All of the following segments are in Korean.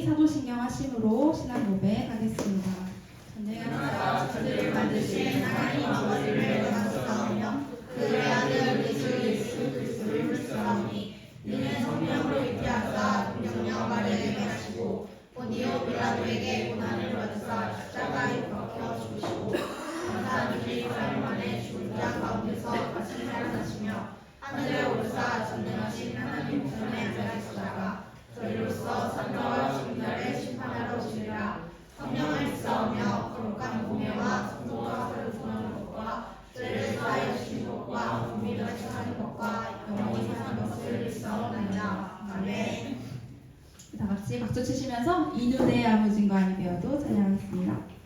사도신경 하심으로 신앙 고백하겠습니다. 전능하사 천지를 만드신 하나님 아버지를 감사하며 그의 아들 예수 그리스도를 묻사오니 이는 성령으로 잉태하사 동정녀 마리아에게 하시고 본디오 빌라도에게 고난을 받으사 십자가에 박혀 죽으시고 감사한 주의 3일 만에 죽은 자 가운데서 다시 살아나시며 하늘에 오르사 전능하신 하나님 우편에 앉아 계시다가 저희로서 산자와 죽은 자를 심판하러 오시리라. 성령을 믿사오며 거룩한 공예와 성도와 거룩한 것과 죄를 사하여 주신 것과 공의를 행하는 것과 영원히 사는 것을 믿사옵나이다. 아멘. 다 같이 박수 치시면서 이 눈의 아버진 거 아니 되어도 찬양하겠습니다.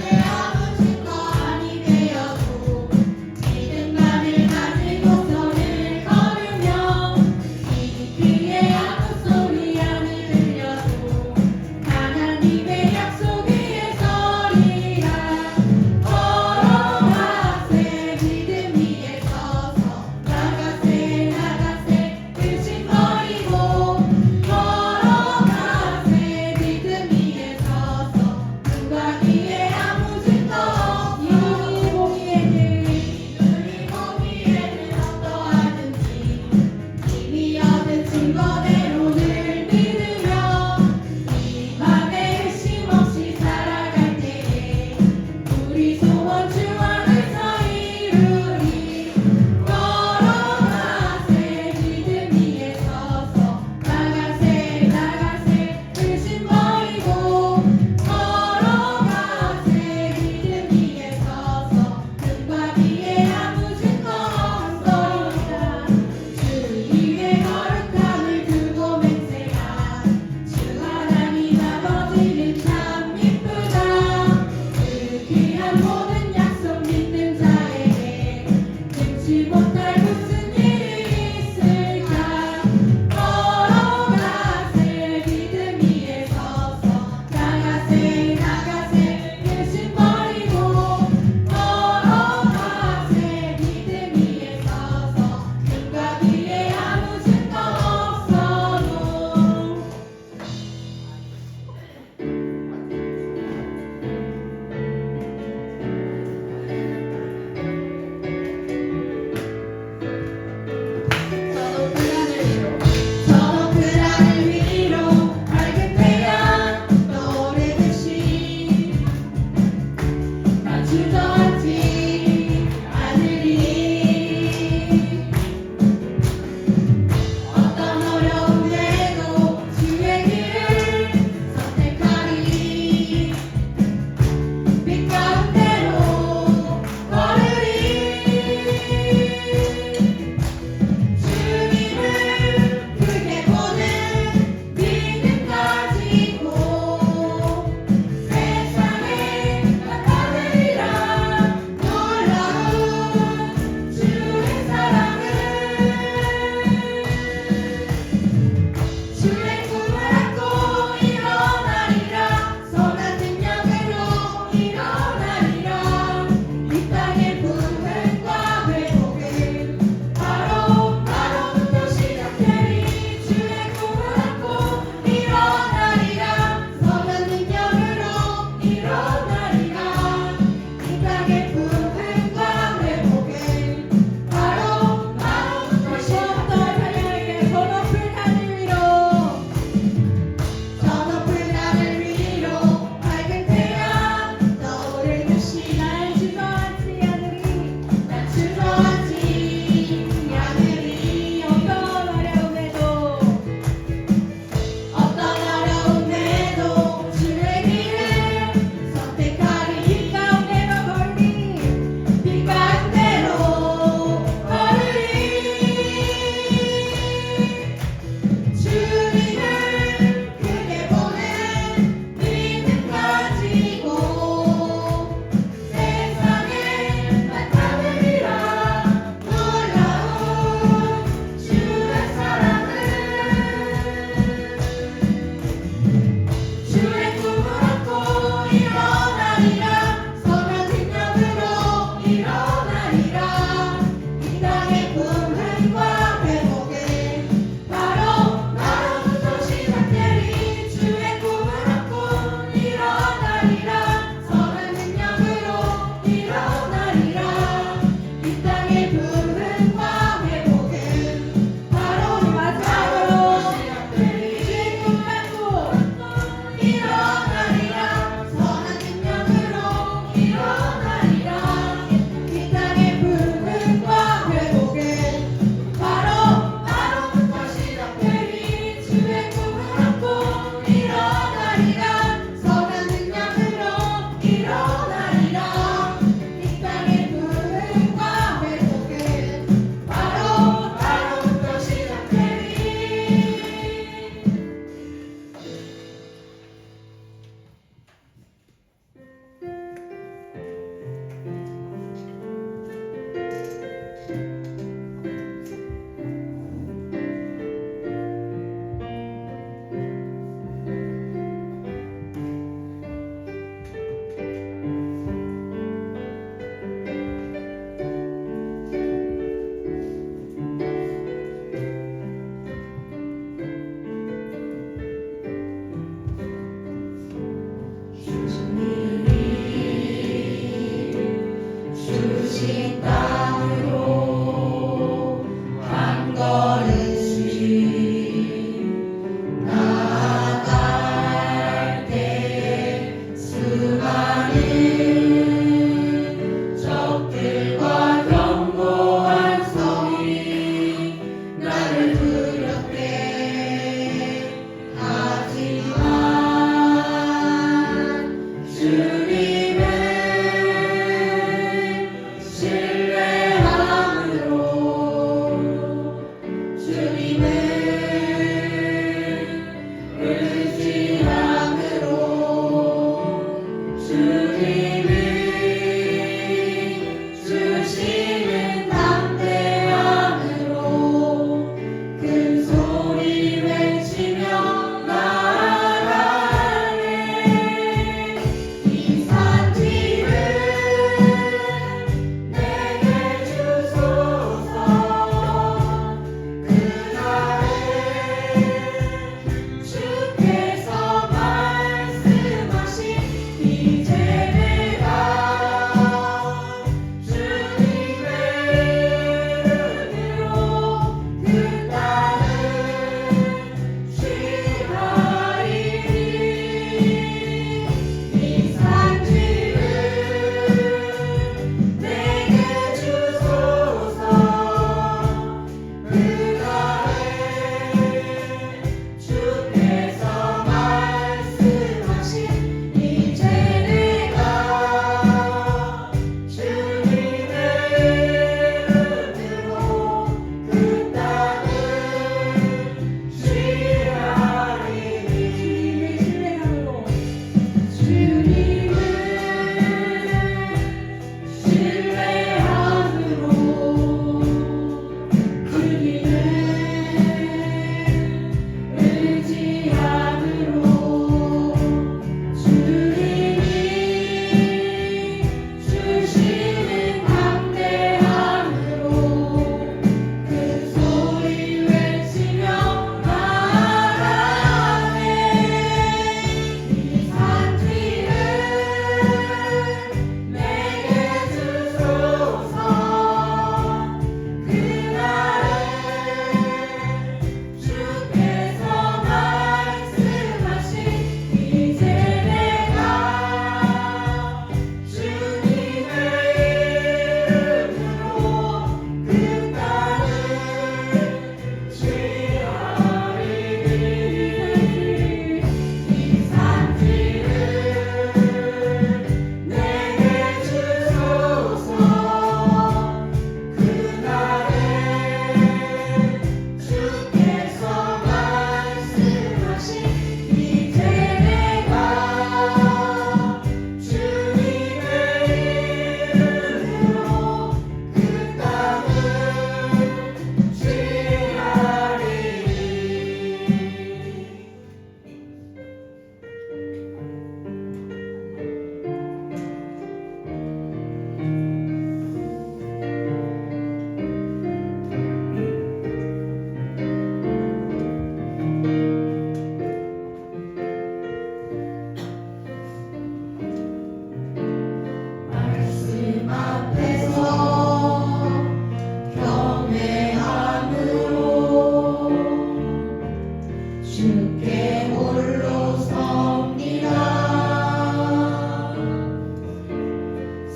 내 아버진 거 아니 되어도 믿음 만을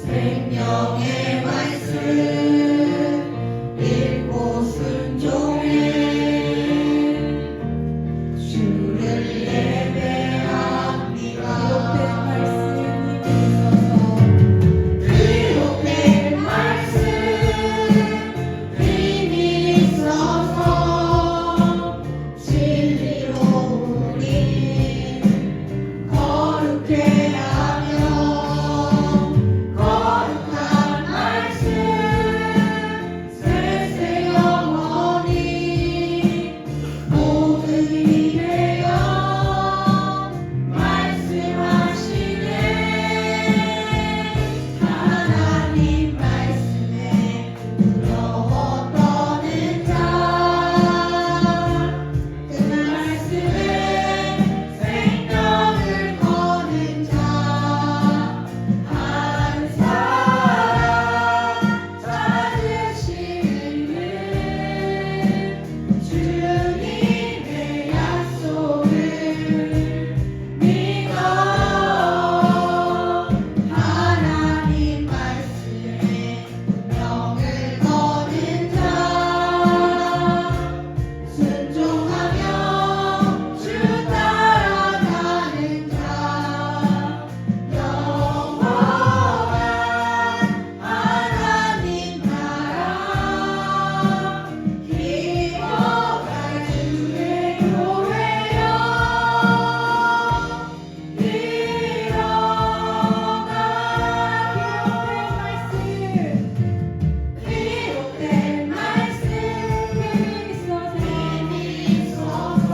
생명의 말씀 읽고 순종해 주를 예배합니다. 기록된 말씀 힘이 있어서 진리로 우리 거룩해 하며 거룩한 말씀 세세 영원히 모든 이래요 말씀하시네 하나님 말씀에 두려워 떠는 자그 말씀에 생명을 거는 자 한 사람 찾으시는 주님의 약속을 믿어 하나님 말씀에 명을 거는 자 순종하며 주 따라가는 자 영원한 하나님 나라 기어갈 주의 교회여 기록된 말씀 힘이 있어서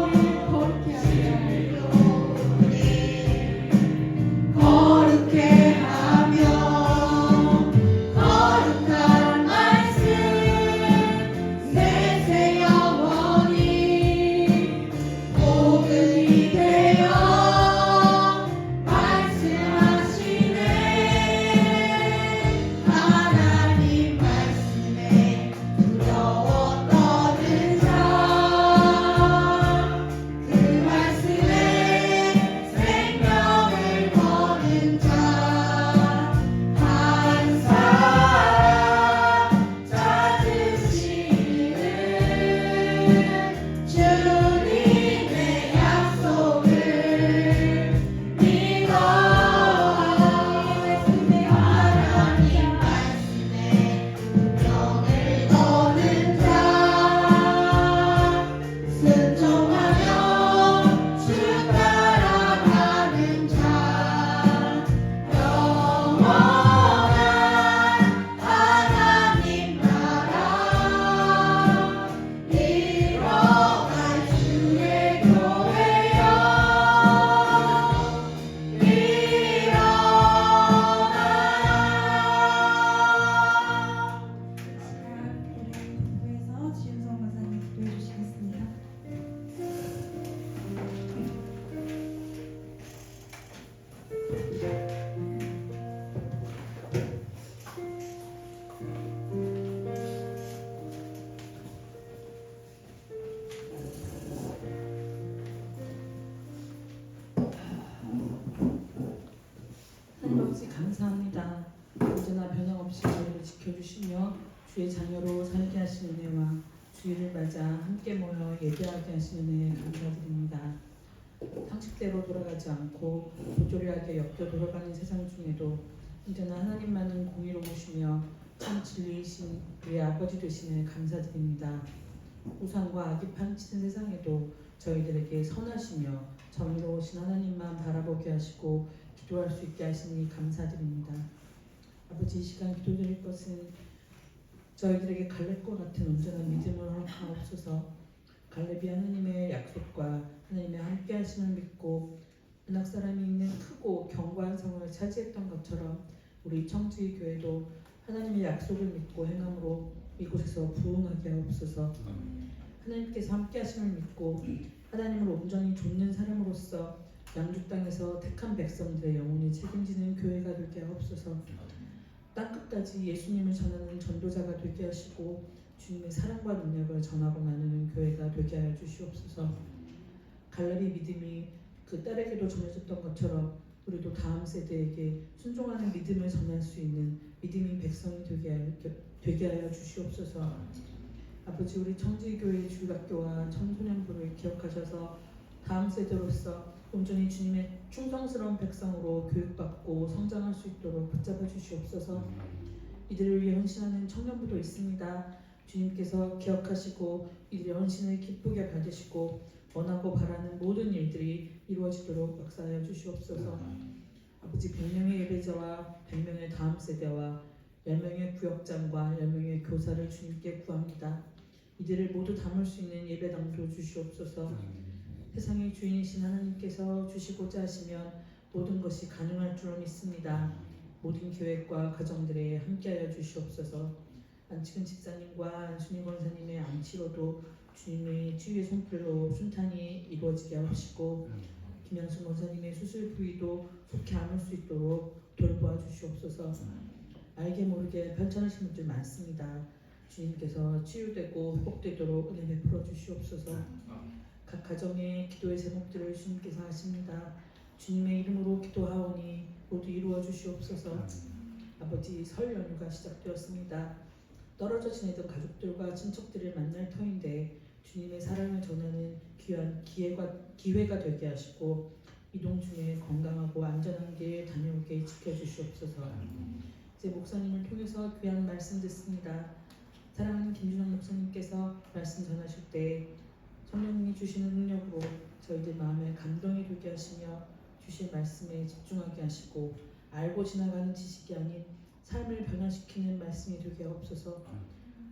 진리로 우리 거룩해 하며 거룩한 말씀 세세 영원히 모든 이되어 말씀하시네 하나님 말씀에 두려워 떠는 자그 말씀에 생명을 거는 자 한 사람 찾으시는 주님의 약속을 믿어 하나님 말씀에 명을 거는 자 순종하며 주 따라가는 자 영원한 하나님 나라 이뤄갈 주의 교회여 구에서 지윤성 강사님 기도해 주시겠습니다. 하나님 아버지 감사합니다. 언제나 변함없이 저희를 지켜주시며 주의 자녀로 살게 하시는 은혜와 주일을 맞아 함께 모여 예배하게 하시는 은혜에 감사드립니다. 상식대로 돌아가지 않고 부조리하게 엮여 돌아가는 세상 중에도 언제나 하나님만은 공의로우시며 참 진리이신 우리 아버지 되시는 감사드립니다. 우상과 악이 판치는 세상에도 저희들에게 선하시며 정의로우신 하나님만 바라보게 하시고 기도할 수 있게 하시니 감사드립니다. 아버지, 이 시간 기도드릴 것은 저희들에게 갈렙과 같은 온전한 믿음을 허락하옵소서. 갈렙이 하나님의 약속과 하나님의 함께 하심을 믿고 은학 사람이 있는 크고 견고한 성을 차지했던 것처럼 우리 청주의 교회도 하나님의 약속을 믿고 행함으로 이곳에서 부흥하게 하옵소서. 하나님께서 함께 하심을 믿고 하나님을 온전히 돕는 사람으로서 양육 땅에서 택한 백성들의 영혼을 책임지는 교회가 되게 하옵소서. 땅끝까지 예수님을 전하는 전도자가 되게 하시고 주님의 사랑과 능력을 전하고 나누는 교회가 되게 하여 주시옵소서. 갈렙의 믿음이 그 딸에게도 전해졌던 것처럼 우리도 다음 세대에게 순종하는 믿음을 전할 수 있는 믿음의 백성이 되게 하여 주시옵소서. 아버지, 우리 청지교회 주일학교와 청소년부를 기억하셔서 다음 세대로서 온전히 주님의 충성스러운 백성으로 교육받고 성장할 수 있도록 붙잡아 주시옵소서. 이들을 위해 헌신하는 청년부도 있습니다. 주님께서 기억하시고 이들의 헌신을 기쁘게 받으시고 원하고 바라는 모든 일들이 이루어지도록 역사하여 주시옵소서. 아버지, 100명의 예배자와 100명의 다음 세대와 10명의 구역장과 10명의 교사를 주님께 구합니다. 이들을 모두 담을 수 있는 예배당도 주시옵소서. 세상의 주인이신 하나님께서 주시고자 하시면 모든 것이 가능할 줄 믿습니다. 모든 계획과 가정들에 함께하여 주시옵소서. 안치근 집사님과 안순희 권사님의 안치로도 주님의 치유의 손길로 순탄히 이루어지게 하시고 김양순 권사님의 수술 부위도 속히 안을 수 있도록 돌보아 주시옵소서. 알게 모르게 편찮으신 분들 많습니다. 주님께서 치유되고 회복되도록 은혜 베풀어 주시옵소서. 각 가정의 기도의 제목들을 주님께서 하십니다. 주님의 이름으로 기도하오니 모두 이루어 주시옵소서. 아버지, 설 연휴가 시작되었습니다. 떨어져 지내던 가족들과 친척들을 만날 터인데 주님의 사랑을 전하는 귀한 기회가 되게 하시고 이동 중에 건강하고 안전한 길 다녀오게 지켜주시옵소서. 이제 목사님을 통해서 귀한 말씀 듣습니다. 사랑하는 김준영 목사님께서 말씀 전하실 때 성령님이 주시는 능력으로 저희들 마음에 감동이 되게 하시며 주신 말씀에 집중하게 하시고 알고 지나가는 지식이 아닌 삶을 변화시키는 말씀이 되게 하옵소서.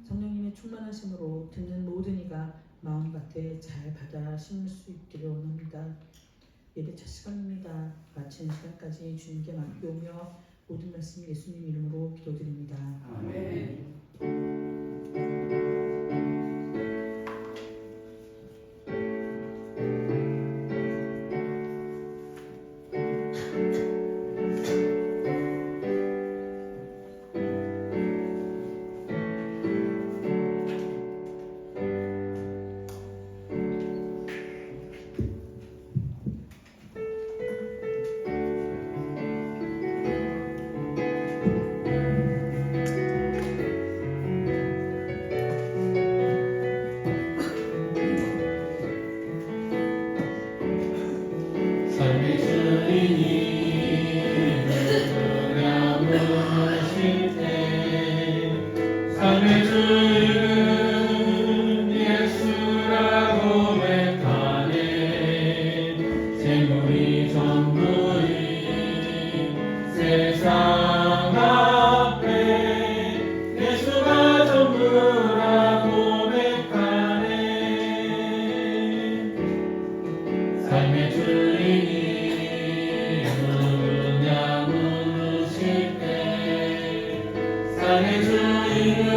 성령님의 충만하심으로 듣는 모든 이가 마음밭에 잘 받아 심을 수 있기를 원합니다. 예배 첫 시간입니다. 마치는 시간까지 주님께 맡겨오며 모든 말씀 예수님 이름으로 기도드립니다. 아멘. 삶의 주인이 누구냐 물으실 때 삶의 주인은 예수라고 고백하네. 재물이 전부인 세상 앞에 예수가 전부라고 고백하네. 삶의 주인이 누구냐 물으실 때 삶의 주인은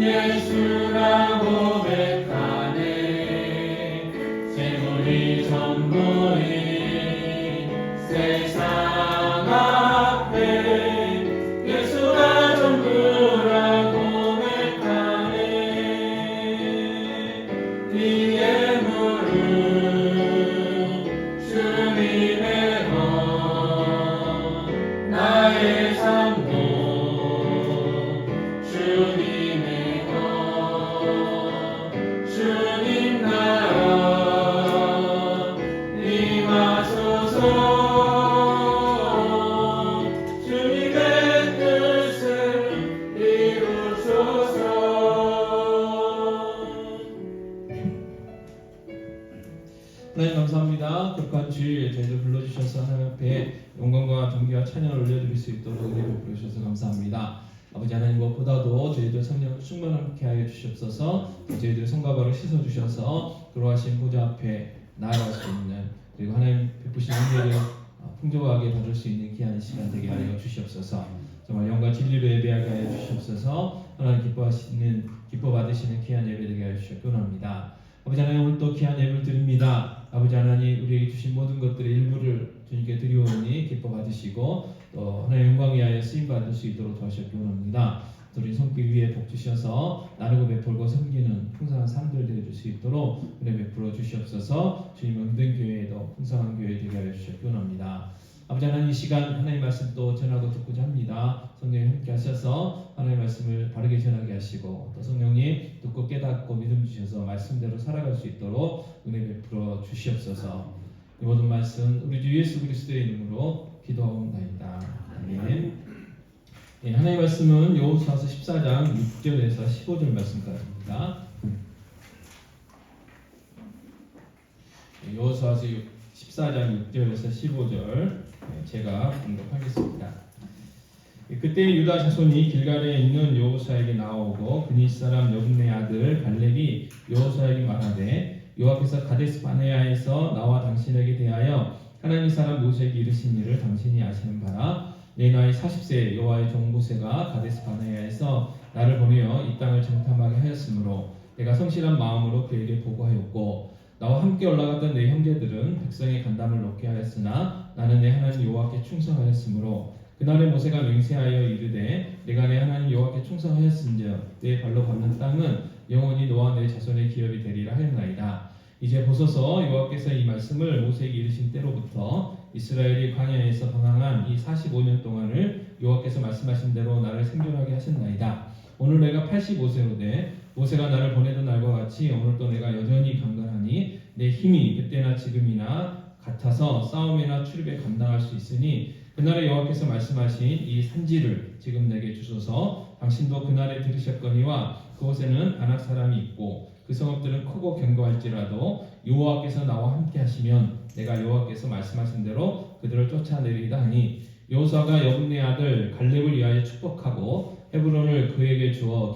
예수라고 고백하네. 재물이 전부인 세상 앞에 예수가 전부라고 고백하네. 이 예물은 주님의 것, 나의 삶도 주님의 것. 주님 나라 임하소서. 주님의 뜻을 이루소서. 하나님 감사합니다. 극한 주일 저희들 불러주셔서 하나님 앞에 영광과 존귀와 찬양을 올려드릴 수 있도록 은혜 베풀어 주셔서 감사합니다. 아버지 하나님, 무엇보다도 저희들 성령 충만하게 하여 주시옵소서. 저희들 손과 발을 씻어주셔서 돌아가신 보좌 앞에 나아갈 수 있는, 그리고 하나님 베푸신 은혜를 풍족하게 받을 수 있는 귀한 시간 되게 하여 주시옵소서. 정말 영과 진리로 예배하게 하여 주시옵소서. 하나님 기뻐 받으시는 귀한 예배 되게 하여 주시옵 원합니다. 아버지 하나님, 오늘 또 귀한 예배를 드립니다. 아버지 하나님, 우리에게 주신 모든 것들의 일부를 주님께 드리오니 기뻐 받으시고 또 하나님 영광 위하여 쓰임 받을 수 있도록 도와주시옵기 원합니다. 우리 손길 위에 복 주셔서 나누고 베풀고 섬기는 풍성한 삶들 되어 줄 수 있도록 은혜 베풀어 주시옵소서. 주님의 힘든 교회에도 풍성한 교회 되게 하여 주시옵기 원합니다. 아버지 하나님, 이 시간 하나님의 말씀 또 전하고 듣고자 합니다. 성령님 함께 하셔서 하나님의 말씀을 바르게 전하게 하시고 또 성령님 듣고 깨닫고 믿음 주셔서 말씀대로 살아갈 수 있도록 은혜 베풀어 주시옵소서. 이 모든 말씀 우리 주 예수 그리스도의 이름으로 기도하옵나이다. 아멘. 예, 하나님의 말씀은 여호수아서 14장 6절에서 15절 말씀까지입니다. 여호수아서 14장 6절에서 15절 제가 공독하겠습니다. 그때 유다 자손이 길갈에 있는 여호수아에게 나오고 그니 사람 여분의 아들 갈렙이 여호수아에게 말하되 여호와께서 가데스 바네아에서 나와 당신에게 대하여 하나님 사람 모세에게 이르신 일을 당신이 아시는 바라. 내 나이 40세 여호와의 종 모세가 가데스 바네아에서 나를 보내어 이 땅을 정탐하게 하였으므로 내가 성실한 마음으로 그에게 보고하였고 나와 함께 올라갔던 내 형제들은 백성의 간담을 놓게 하였으나 나는 내 하나님 여호와께 충성하였으므로 그날에 모세가 맹세하여 이르되 내가 내 하나님 여호와께 충성하였은즉 내 발로 밟는 땅은 영원히 너와 내 자손의 기업이 되리라 하였나이다. 이제 보소서 여호와께서 이 말씀을 모세에게 이르신 때로부터 이스라엘이 광야에서 방황한 이 45년 동안을 여호와께서 말씀하신 대로 나를 생존하게 하셨나이다. 오늘 내가 85세로 돼 모세가 나를 보내던 날과 같이 오늘도 내가 여전히 강건하니 내 힘이 그때나 지금이나 같아서 싸움이나 출입에 감당할 수 있으니 그날에 여호와께서 말씀하신 이 산지를 지금 내게 주소서. 당신도 그날에 들으셨거니와 그곳에는 아낙 사람이 있고 그 성읍들은 크고 견고할지라도 여호와께서 나와 함께 하시면 내가 여호와께서 말씀하신 대로 그들을 쫓아내리이다 하니 여호수아가 여분네 아들 갈렙을 위하여 축복하고 헤브론을 그에게 주어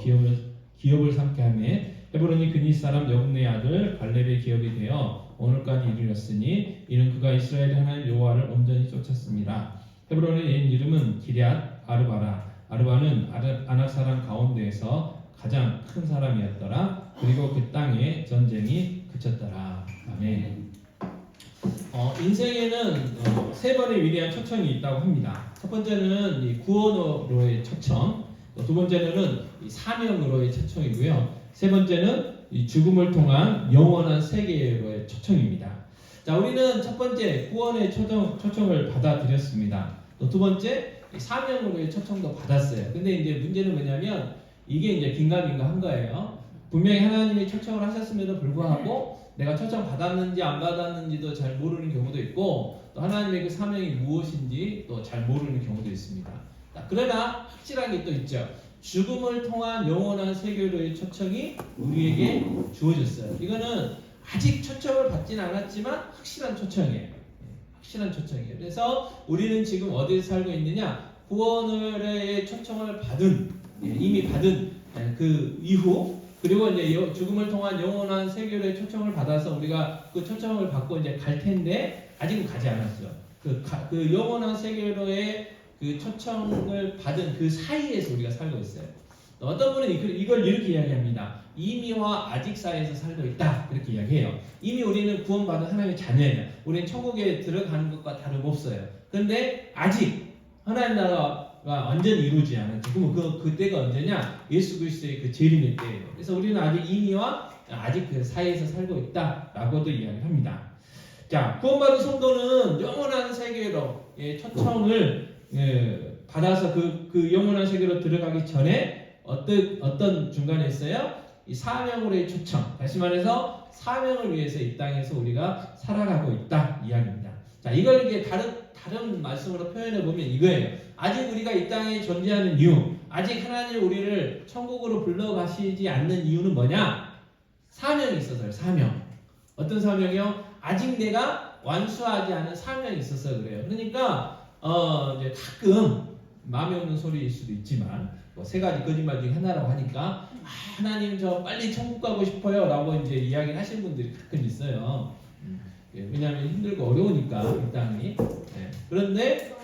기업을 삼게 하며 헤브론이 그니 사람 여분네 아들 갈렙의 기업이 되어 오늘까지 이르렀으니 이는 그가 이스라엘 하나님 여호와를 온전히 쫓았습니다. 헤브론의 옛 이름은 기럇 아르바라. 아르바는 아낙 사람 가운데에서 가장 큰 사람이었더라. 그리고 그 땅에 전쟁이 그쳤더라. 아멘. 인생에는 세 번의 위대한 초청이 있다고 합니다. 첫 번째는 이 구원으로의 초청, 두 번째는 이 사명으로의 초청이고요. 세 번째는 이 죽음을 통한 영원한 세계로의 초청입니다. 자, 우리는 첫 번째 구원의 초청을 받아들였습니다. 또 두 번째 사명으로의 초청도 받았어요. 근데 이제 문제는 뭐냐면 이게 이제 긴가민가한 거예요. 분명히 하나님이 초청을 하셨음에도 불구하고 내가 초청 받았는지 안 받았는지도 잘 모르는 경우도 있고 또 하나님의 그 사명이 무엇인지 또 잘 모르는 경우도 있습니다. 그러나 확실한 게 또 있죠. 죽음을 통한 영원한 세계로의 초청이 우리에게 주어졌어요. 이거는 아직 초청을 받지는 않았지만 확실한 초청이에요. 확실한 초청이에요. 그래서 우리는 지금 어디에 살고 있느냐? 구원의 초청을 받은, 이미 받은 그 이후, 그리고 이제 죽음을 통한 영원한 세계로의 초청을 받아서 우리가 그 초청을 받고 이제 갈 텐데 아직은 가지 않았어요. 그 영원한 세계로의 그 초청을 받은 그 사이에서 우리가 살고 있어요. 어떤 분은 이걸 이렇게 이야기합니다. 이미와 아직 사이에서 살고 있다. 그렇게 이야기해요. 이미 우리는 구원받은 하나님의 자녀예요. 우리는 천국에 들어가는 것과 다름없어요. 그런데 아직 하나님 나라가 완전히 이루어지지 않았죠. 그러면 그때가 언제냐? 예수 그리스도의 그 재림의 때예요. 그래서 우리는 아직 이미와 아직 그 사이에서 살고 있다라고도 이야기합니다. 자, 구원받은 성도는 영원한 세계로 초청을 받아서 그 영원한 세계로 들어가기 전에 어떤 중간에 있어요? 이 사명으로의 초청. 다시 말해서 사명을 위해서 이 땅에서 우리가 살아가고 있다 이야기입니다. 자, 이걸 이게 다른 말씀으로 표현해 보면 이거예요. 아직 우리가 이 땅에 존재하는 이유, 아직 하나님 우리를 천국으로 불러가시지 않는 이유는 뭐냐? 사명이 있어서요. 사명. 어떤 사명이요? 아직 내가 완수하지 않은 사명이 있어서 그래요. 그러니까 이제 가끔 마음에 없는 소리일 수도 있지만 뭐 세 가지 거짓말 중에 하나라고 하니까 하나님 저 빨리 천국 가고 싶어요 라고 이제 이야기를 하시는 분들이 가끔 있어요. 왜냐하면 힘들고 어려우니까 이 땅이. 그런데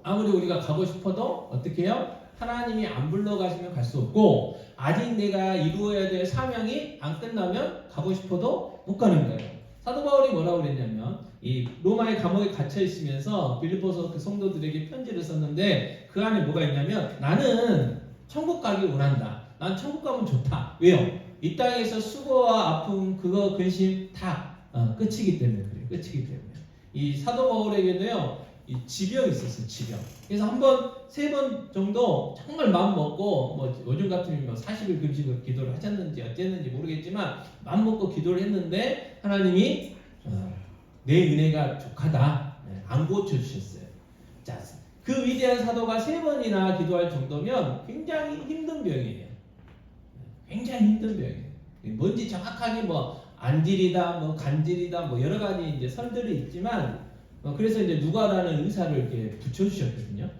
아무리 우리가 가고 싶어도 어떻게 해요? 하나님이 안 불러가시면 갈 수 없고 아직 내가 이루어야 될 사명이 안 끝나면 가고 싶어도 못 가는 거예요. 사도 바울이 뭐라고 그랬냐면 이 로마의 감옥에 갇혀 있으면서 빌립보서 그 성도들에게 편지를 썼는데 그 안에 뭐가 있냐면 나는 천국 가기 원한다. 난 천국 가면 좋다. 왜요? 이 땅에서 수고와 아픔, 그거 근심 다 끝이기 때문에 그래요. 끝이기 때문에. 이 사도 바울에게는요, 이 지병이 있었어요. 지병. 그래서 한 번, 3번 정도 정말 마음 먹고, 뭐 요즘 같으면 뭐 40일 금식을 기도를 하셨는지 어쨌는지 모르겠지만 마음 먹고 기도를 했는데 하나님이 내 은혜가 족하다. 안 고쳐주셨어요. 자, 그 위대한 사도가 3번이나 기도할 정도면 굉장히 힘든 병이에요. 굉장히 힘든 병이에요. 뭔지 정확하게 뭐 안질이다, 뭐 간질이다, 뭐 여러 가지 이제 설들이 있지만, 그래서 이제 누가라는 의사를 이렇게 붙여주셨거든요.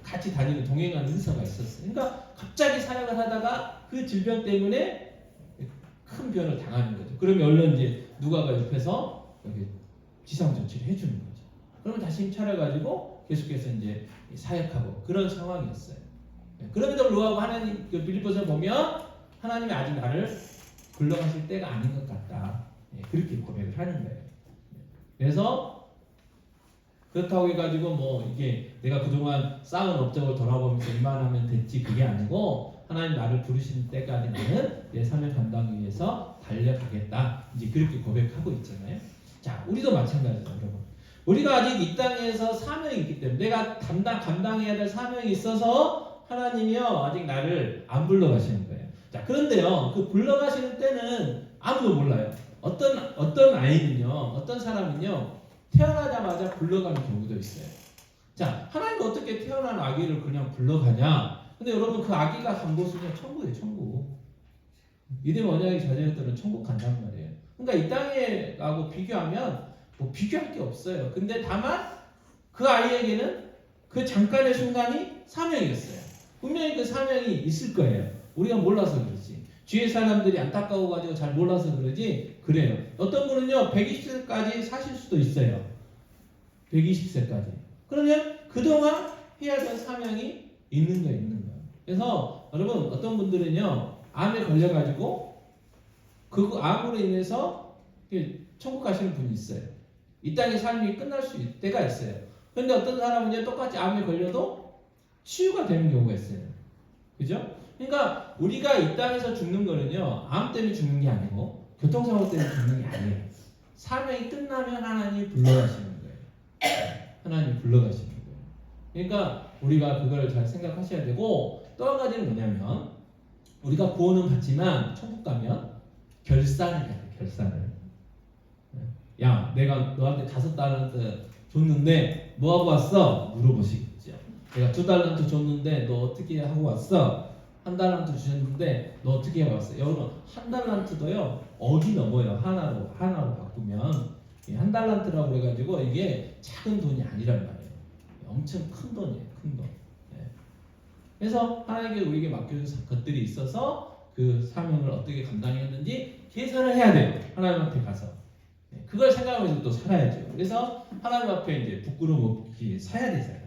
같이 다니는 동행하는 의사가 있었어요. 그러니까 갑자기 사역을 하다가 그 질병 때문에 큰 변을 당하는 거죠. 그러면 얼른 이제 누가가 옆에서 이렇게 지상 조치를 해주는 거죠. 그러면 다시 힘 차려가지고 계속해서 이제 사역하고 그런 상황이었어요. 그럼에도 불구하고 하나님, 그 빌립보서 보면 하나님이 아직 나를 불러가실 때가 아닌 것 같다. 그렇게 고백을 하는 거예요. 그래서 그렇다고 해가지고 뭐 이게 내가 그동안 쌓은 업적을 돌아보면서 이만하면 됐지, 그게 아니고 하나님 나를 부르시는 때까지 나는 내 사명 감당 위해서 달려가겠다. 이제 그렇게 고백하고 있잖아요. 자, 우리도 마찬가지죠, 여러분. 우리가 아직 이 땅에서 사명이 있기 때문에 내가 감당해야 될 사명이 있어서 하나님이요 아직 나를 안 불러가시는 거예요. 자, 그런데요, 그 불러가시는 때는 아무도 몰라요. 어떤 아이는요, 어떤 사람은요, 태어나자마자 불러가는 경우도 있어요. 자, 하나님은 어떻게 태어난 아기를 그냥 불러가냐? 근데 여러분, 그 아기가 간 곳은요, 천국이에요, 천국. 믿음 언약의 자녀들은 천국 간단 말이에요. 그러니까 이 땅에하고 비교하면 뭐 비교할 게 없어요. 근데 다만 그 아이에게는 그 잠깐의 순간이 사명이었어요. 분명히 그 사명이 있을 거예요. 우리가 몰라서 그렇지. 주위의 사람들이 안타까워가지고 잘 몰라서 그러지. 그래요. 어떤 분은요 120세까지 사실 수도 있어요. 120세까지. 그러면 그동안 해야 될 사명이 있는 거예요. 그래서 여러분, 어떤 분들은요 암에 걸려가지고 그 암으로 인해서 천국 가시는 분이 있어요. 이 땅의 삶이 끝날 수 있을 때가 있어요. 그런데 어떤 사람은 똑같이 암에 걸려도 치유가 되는 경우가 있어요. 그죠? 그러니까 우리가 이 땅에서 죽는 거는요 암 때문에 죽는 게 아니고 교통사고 때문에 죽는 게 아니에요. 사명이 끝나면 하나님이 불러가시는 거예요. 하나님이 불러가시는 거예요. 그러니까 우리가 그걸 잘 생각하셔야 되고, 또 한 가지는 뭐냐면 우리가 구원은 받지만 천국 가면 결산을 해야 돼. 결산을. 야, 내가 너한테 5달란트 줬는데 뭐 하고 왔어? 물어보시겠죠. 내가 2달란트 줬는데 너 어떻게 하고 왔어? 1달란트 주셨는데 너 어떻게 하고 왔어? 여러분, 1달란트도요 억이 넘어요. 하나로 바꾸면 1달란트라고 그래가지고 이게 작은 돈이 아니란 말이에요. 엄청 큰 돈이에요. 큰 돈. 그래서 하나님께 우리에게 맡겨준 것들이 있어서 그 사명을 어떻게 감당했는지 계산을 해야 돼요. 하나님 앞에 가서. 그걸 생각하면서 또 살아야죠. 그래서 하나님 앞에 이제 부끄러움 없이 사야 되잖아요.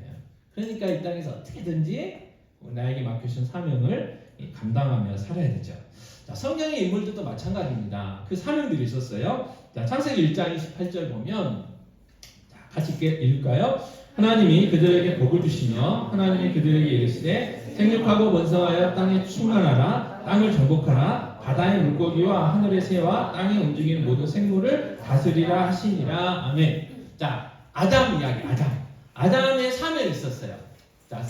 그러니까 이 땅에서 어떻게든지 나에게 맡겨준 사명을 감당하며 살아야 되죠. 자, 성경의 인물들도 마찬가지입니다. 그 사명들이 있었어요. 자, 창세기 1장 28절 보면, 자, 같이 읽을까요? 하나님이 그들에게 복을 주시며 하나님이 그들에게 이르시되 생육하고 번성하여 땅에 충만하라. 땅을 정복하라. 바다의 물고기와 하늘의 새와 땅에 움직이는 모든 생물을 다스리라 하시니라. 아멘. 자, 아담 이야기. 아담의 사명이 있었어요. 자,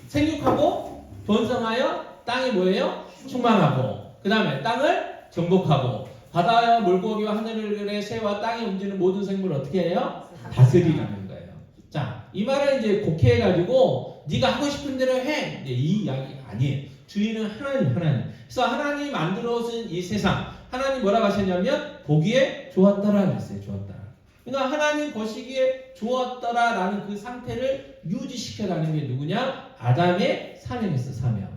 생육하고 번성하여 땅이 뭐예요? 충만하고, 그 다음에 땅을 정복하고, 바다와 물고기와 하늘의 새와 땅에 움직이는 모든 생물을 어떻게 해요? 다스리라는 거예요. 자, 이 말을 이제 곡해해가지고 네가 하고 싶은 대로 해, 이 이야기 아니에요. 주인은 하나님. 그래서 하나님이 만들어준 이 세상, 하나님 뭐라고 하셨냐면 보기에 좋았더라 그랬어요. 좋았더라. 그러니까 하나님 보시기에 좋았더라라는 그 상태를 유지시켜가는 게 누구냐? 아담의 사명이었어. 사명.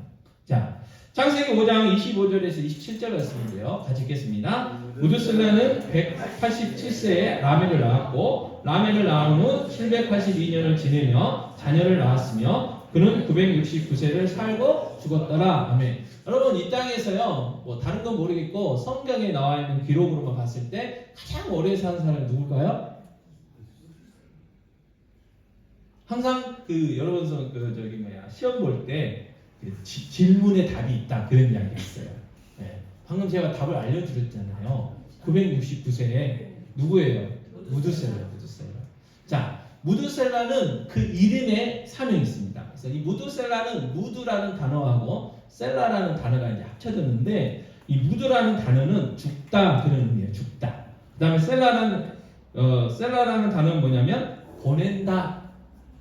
자, 창세기 5장 25절에서 27절 말씀인데요. 같이 읽겠습니다. 무드슬라는 187세에 라멕을 낳았고, 라멕을 낳은 후 782년을 지내며 자녀를 낳았으며 그는 969세를 살고 죽었더라. 아멘. 여러분, 이 땅에서요 뭐 다른 건 모르겠고 성경에 나와 있는 기록으로만 봤을 때 가장 오래 사는 사람이 누굴까요? 항상 그 여러분 시험 볼 때 질문에 답이 있다 그런 이야기가 있어요. 네. 방금 제가 답을 알려드렸잖아요. 969세에 누구예요? 무드셀라. 자, 무드셀라는 그 이름에 사명이 있습니다. 그래서 이 무드셀라는 무드라는 단어하고 셀라라는 단어가 이제 합쳐졌는데 이 무드라는 단어는 죽다 그런 의미예요. 죽다. 그다음에 셀라라는 단어는 뭐냐면 보낸다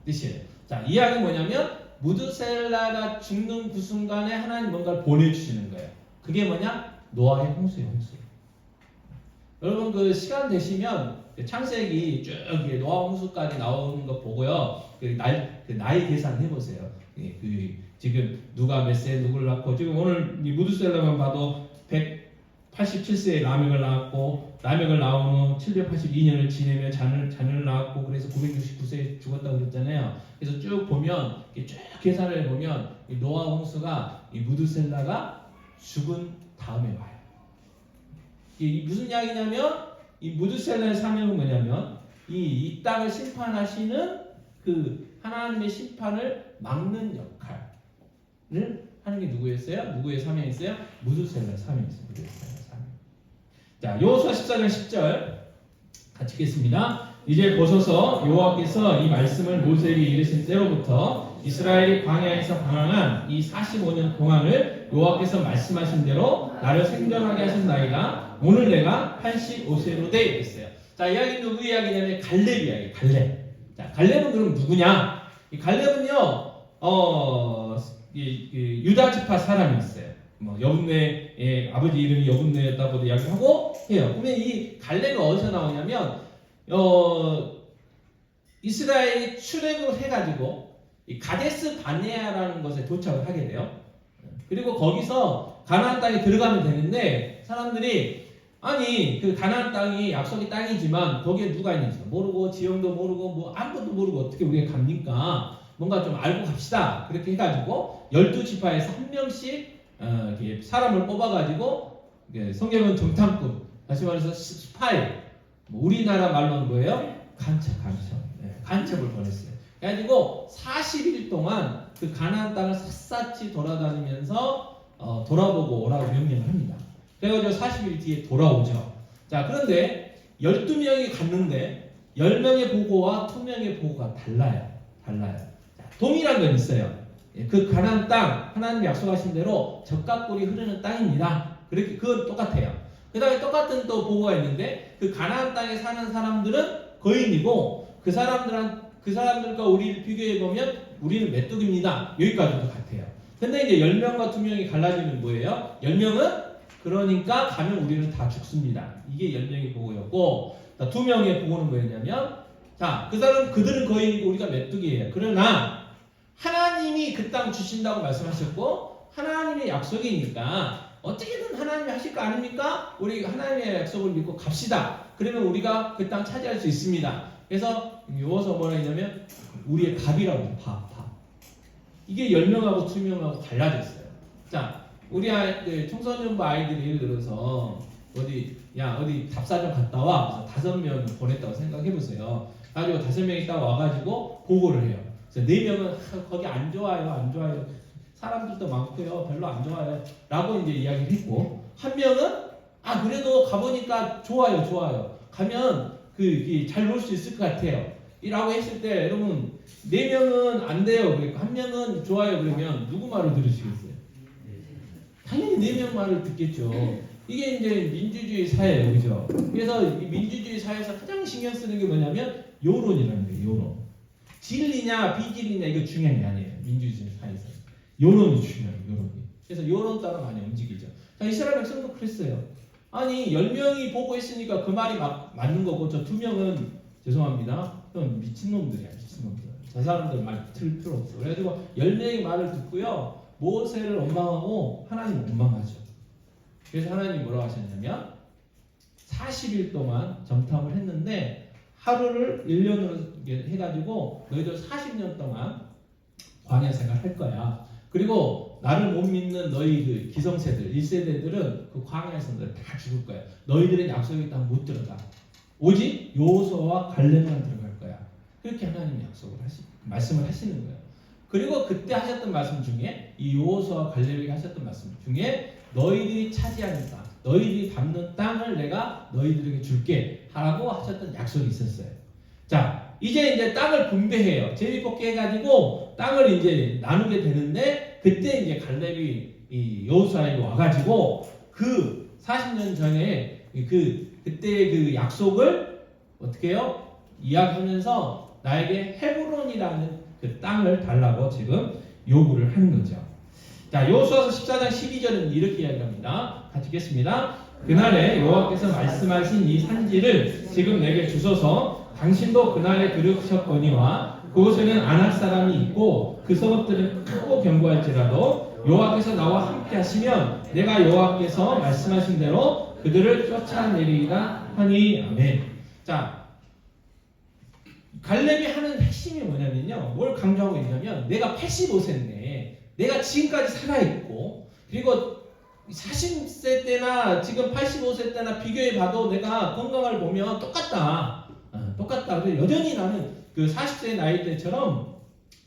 뜻이에요. 자, 이야기 뭐냐면 무드셀라가 죽는 그 순간에 하나님 뭔가를 보내주시는 거예요. 그게 뭐냐? 노아의 홍수예요. 홍수. 여러분 그 시간 되시면 창세기 쭉 노아 홍수까지 나오는 거 보고요. 나이 계산 해보세요. 지금 누가 몇 세에 누구를 낳고 지금 오늘 이 무드셀라만 봐도 187세에 라멕을 낳았고 라멕을 낳은 후 782년을 지내며 자녀를 낳았고 그래서 969세에 죽었다고 그랬잖아요. 그래서 쭉 보면 쭉 계산을 해보면 이 노아 홍수가 이 무드셀라가 죽은 다음에 와요. 이게 무슨 이야기냐면 이 무드셀라의 사명은 뭐냐면 이 땅을 심판하시는 그 하나님의 심판을 막는 역할을 하는 게 누구였어요? 누구의 사명이었어요? 무드셀라의 사명이었어요. 무드셀라의 사명. 자, 여호수아 14장 10절 같이 읽겠습니다. 이제 보소서 여호와께서 이 말씀을 모세에게 이르신 때로부터 이스라엘이 광야에서 방황한 이 45년 동안을 여호와께서 말씀하신 대로 나를 생존하게 하셨나이다. 오늘 내가 85세로 돼 있어요. 자, 이야기는 누구 이야기냐면 갈렙 이야기. 갈렙. 자, 갈렙은 그럼 누구냐? 이 갈렙은요, 유다 지파 사람이었어요. 뭐 여분네의 아버지 이름이 여분네였다고도 이야기하고 해요. 그러면 이 갈렙이 어디서 나오냐면 이스라엘이 출애굽을 해가지고 이 가데스 바네아라는 곳에 도착을 하게 돼요. 그리고 거기서 가나안 땅에 들어가면 되는데 사람들이 아니 그 가나안 땅이 약속의 땅이지만 거기에 누가 있는지 모르고 지형도 모르고 뭐 아무것도 모르고 어떻게 우리가 갑니까? 뭔가 좀 알고 갑시다. 그렇게 해가지고 12지파에서 한 명씩 사람을 뽑아가지고 성경은 정탐꾼, 다시 말해서 스파이, 뭐 우리나라 말로는 뭐예요? 간첩을 보냈어요. 그래가지고 40일 동안 그 가나안 땅을 샅샅이 돌아다니면서 돌아보고 오라고 명령을 합니다. 그래가지고 40일 뒤에 돌아오죠. 자, 그런데 12명이 갔는데 10명의 보고와 2명의 보고가 달라요. 자, 동일한 건 있어요. 그 가나안 땅 하나님이 약속하신 대로 젖과 꿀이 흐르는 땅입니다. 그렇게 그건 똑같아요. 그 다음에 똑같은 또 보고가 있는데 그 가나안 땅에 사는 사람들은 거인이고 그 사람들과 우리를 비교해 보면 우리는 메뚜기입니다. 여기까지도 같아요. 근데 이제 10명과 2명이 갈라지면 뭐예요? 10명은 그러니까 가면 우리는 다 죽습니다. 이게 10명의 보고였고 2명의 보고는 뭐였냐면 자, 그들은 거인이고 우리가 메뚜기예요. 그러나 하나님이 그 땅 주신다고 말씀하셨고 하나님의 약속이니까 어떻게든 하나님이 하실 거 아닙니까? 우리 하나님의 약속을 믿고 갑시다. 그러면 우리가 그 땅 차지할 수 있습니다. 그래서 요어서 뭐라 했냐면 우리의 밥이라고 해요. 밥. 이게 10명하고 2명하고 달라졌어요. 자, 우리 청소년부 아이들이 예를 들어서 어디 답사전 갔다 와. 그래서 5명을 보냈다고 생각해보세요. 가지고 5명이 딱 와가지고 보고를 해요. 그래서 4명은 거기 안 좋아요. 사람들도 많고요. 별로 안 좋아요. 라고 이제 이야기를 했고, 1명은 그래도 가보니까 좋아요. 가면 잘 놀 수 있을 것 같아요. 라고 했을 때 여러분 4명은 안 돼요. 그러니까 1명은 좋아요. 그러면 누구 말을 들으시겠어요? 당연히 4명 말을 듣겠죠. 이게 이제 민주주의 사회예요. 그죠? 그래서 이 민주주의 사회에서 가장 신경 쓰는 게 뭐냐면 여론이라는 거예요. 여론. 진리냐 비진리냐 이거 중요한 게 아니에요. 민주주의 사회에서. 여론이 중요해요. 여론이. 그래서 여론 따라 많이 움직이죠. 자, 이스라엘 백성도 그랬어요. 아니 10명이 보고 있으니까 그 말이 맞는 거고 저 2명은 죄송합니다. 그건 미친놈들이야. 미친놈들. 저 사람들 말 들을 필요 없어. 그래가지고 10명의 말을 듣고요. 모세를 원망하고 하나님 원망하죠. 그래서 하나님이 뭐라고 하셨냐면 40일 동안 정탐을 했는데 하루를 1년으로 해가지고 너희들 40년 동안 광야 생활 할 거야. 그리고 나를 못 믿는 너희 그 기성세들 1세대들은 그 광야에서 다 죽을 거야. 너희들은 약속의 땅 못 들어가. 오직 여호수아와 갈렙만 들어갈 거야. 그렇게 하나님이 약속을 하십니다. 말씀을 하시는 거예요. 그리고 그때 하셨던 말씀 중에 이 여호수아와 갈렙에게 하셨던 말씀 중에 너희들이 차지하는 땅, 너희들이 밟는 땅을 내가 너희들에게 줄게 하라고 하셨던 약속이 있었어요. 자, 이제 땅을 분배해요. 제비뽑기 해가지고 땅을 이제 나누게 되는데 그때 이제 갈렙이 이 여호수아에게 와가지고 그 40년 전에 그때 그 약속을 어떻게 해요? 이야기하면서 나에게 헤브론이라는 그 땅을 달라고 지금 요구를 하는 거죠. 자, 여호수아서 14장 12절은 이렇게 이야기합니다. 같이 읽겠습니다. 그날에 여호와께서 말씀하신 이 산지를 지금 내게 주소서. 당신도 그날에 들으셨거니와 그곳에는 아낙 사람이 있고 그 성읍들은 크고 견고할지라도 여호와께서 나와 함께 하시면 내가 여호와께서 말씀하신 대로 그들을 쫓아내리리라 하니. 아멘. 자, 갈렙이 하는 핵심이 뭐냐면요, 뭘 강조하고 있냐면 내가 85세인데 내가 지금까지 살아있고 그리고 40세 때나 지금 85세 때나 비교해 봐도 내가 건강을 보면 똑같다. 그래서 여전히 나는 그 40세 나이 때처럼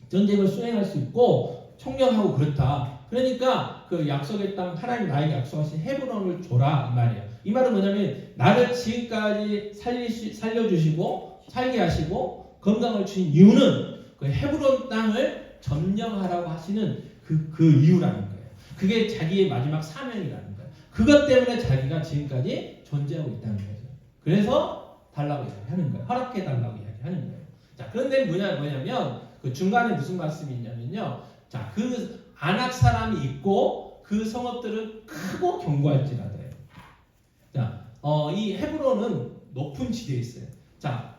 전쟁을 수행할 수 있고 총명하고 그렇다. 그러니까 그 약속의 땅, 하나님 나에게 약속하신 헤브론을 줘라 이 말이에요. 이 말은 뭐냐면 나를 지금까지 살려주시고 살게 하시고 건강을 주신 이유는 그 헤브론 땅을 점령하라고 하시는 그 이유라는 거예요. 그게 자기의 마지막 사명이라는 거예요. 그것 때문에 자기가 지금까지 존재하고 있다는 거죠. 그래서 달라고 이야기하는 거예요. 허락해 달라고 이야기하는 거예요. 자, 그런데 뭐냐면 그 중간에 무슨 말씀이 있냐면요. 자, 그 아낙 사람이 있고 그 성읍들은 크고 견고할지라도요. 자, 이 헤브론은 높은 지대에 있어요. 자,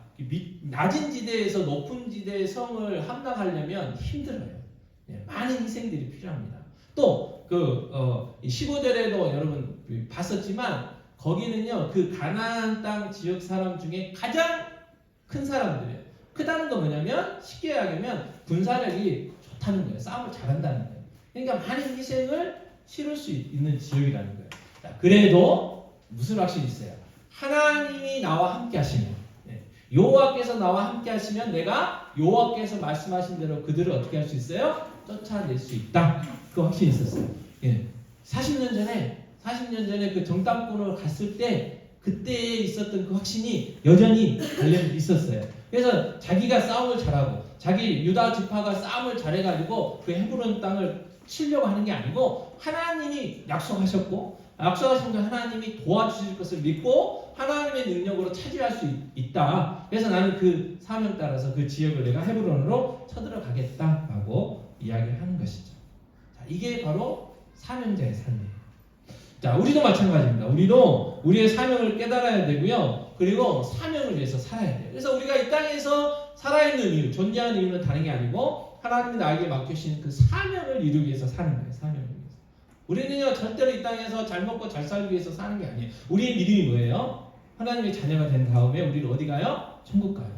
낮은 지대에서 높은 지대의 성을 함락하려면 힘들어요. 많은 희생들이 필요합니다. 또 15절에도 여러분 봤었지만 거기는요, 그 가나안 땅 지역 사람 중에 가장 큰 사람들이에요. 크다는 건 뭐냐면 쉽게 이야기하면 군사력이 좋다는 거예요. 싸움을 잘한다는 거예요. 그러니까 많은 희생을 치를 수 있는 지역이라는 거예요. 자, 그래도 무슨 확신이 있어요? 하나님이 나와 함께 하시면, 여호와께서 나와 함께 하시면 내가 여호와께서 말씀하신 대로 그들을 어떻게 할 수 있어요? 쫓아낼 수 있다. 그 확신이 있었어요. 40년 전에 그 정탐꾼으로 갔을 때 그때 있었던 그 확신이 여전히 갈렙에 있었어요. 그래서 자기가 싸움을 잘하고 자기 유다 지파가 싸움을 잘해가지고 그 헤브론 땅을 치려고 하는 게 아니고 하나님이 약속하셨고 약속하신 그 하나님이 도와주실 것을 믿고 하나님의 능력으로 차지할 수 있다. 그래서 나는 그 사명 따라서 그 지역을 내가 헤브론으로 쳐들어가겠다라고 이야기하는 것이죠. 자, 이게 바로 사명자의 삶이에요. 자, 우리도 마찬가지입니다. 우리도 우리의 사명을 깨달아야 되고요. 그리고 사명을 위해서 살아야 돼요. 그래서 우리가 이 땅에서 살아있는 이유, 존재하는 이유는 다른 게 아니고 하나님이 나에게 맡겨주신 그 사명을 이루기 위해서 사는 거예요. 사명을 위해서. 우리는요, 절대로 이 땅에서 잘 먹고 잘 살기 위해서 사는 게 아니에요. 우리의 믿음이 뭐예요? 하나님의 자녀가 된 다음에 우리를 어디 가요? 천국 가요.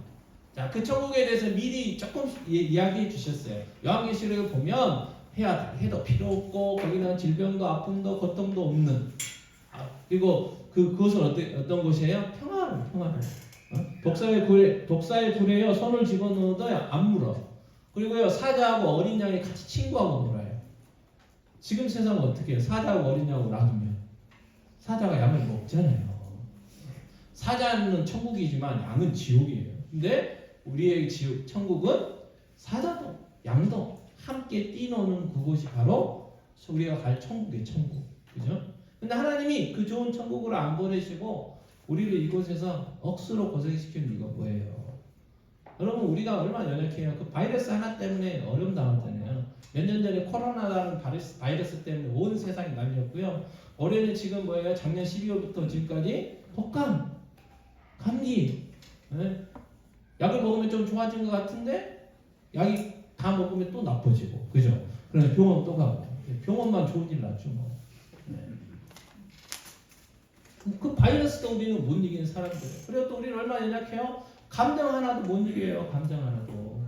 자, 그 천국에 대해서 미리 조금 이야기해 주셨어요. 요한계시록을 보면 해도 필요 없고 거기는 질병도 아픔도 고통도 없는, 그리고 그곳은 어떤 곳이에요? 평화를. 독사의 굴에요 손을 집어넣어도 안 물어. 그리고요, 사자하고 어린 양이 같이 친구하고 놀아요. 지금 세상은 어떻게 해요? 사자하고 어린 양하고 놔두면 사자가 양을 먹잖아요. 사자는 천국이지만 양은 지옥이에요. 근데 우리의 천국은 사자도 양도 함께 뛰노는 그곳이 바로 우리가 갈 천국의 천국. 그죠? 근데 하나님이 그 좋은 천국으로 안 보내시고 우리를 이곳에서 억수로 고생시키는 이유가 뭐예요? 여러분, 우리가 얼마나 연약해요. 그 바이러스 하나 때문에 어려움 당하잖아요. 몇 년 전에 코로나라는 바이러스 때문에 온 세상이 난리였고요. 올해는 지금 뭐예요? 작년 12월부터 지금까지 독감, 감기. 약을 먹으면 좀 좋아진 것 같은데 약이 다 먹으면 또 나빠지고, 그죠? 그러면 병원 또 가고. 병원만 좋은 일 났죠, 뭐. 그 바이러스도 우리는 못 이기는 사람들이에요. 그리고 또 우리는 얼마나 연약해요? 감정 하나도 못 이겨요. 감정 하나도.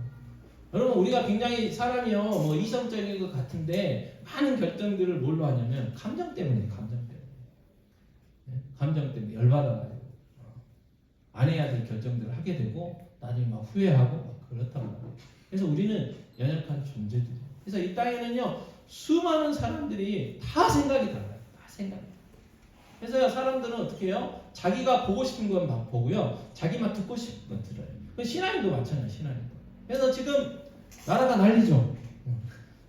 여러분, 우리가 굉장히 사람이요, 뭐 이성적인 것 같은데 많은 결정들을 뭘로 하냐면 감정 때문에. 감정 때문에 열받아가지고 안 해야 될 결정들을 하게 되고 나중에 막 후회하고 막 그렇다고 말해요. 그래서 우리는 연약한 존재들이에요. 그래서 이 땅에는요 수많은 사람들이 다 생각이 달라요. 다 생각이. 그래서 사람들은 어떻게 해요? 자기가 보고 싶은 것만 보고요. 자기만 듣고 싶은 것 들어요. 그 신앙인도 마찬가지예요. 신앙인도. 그래서 지금 나라가 난리죠.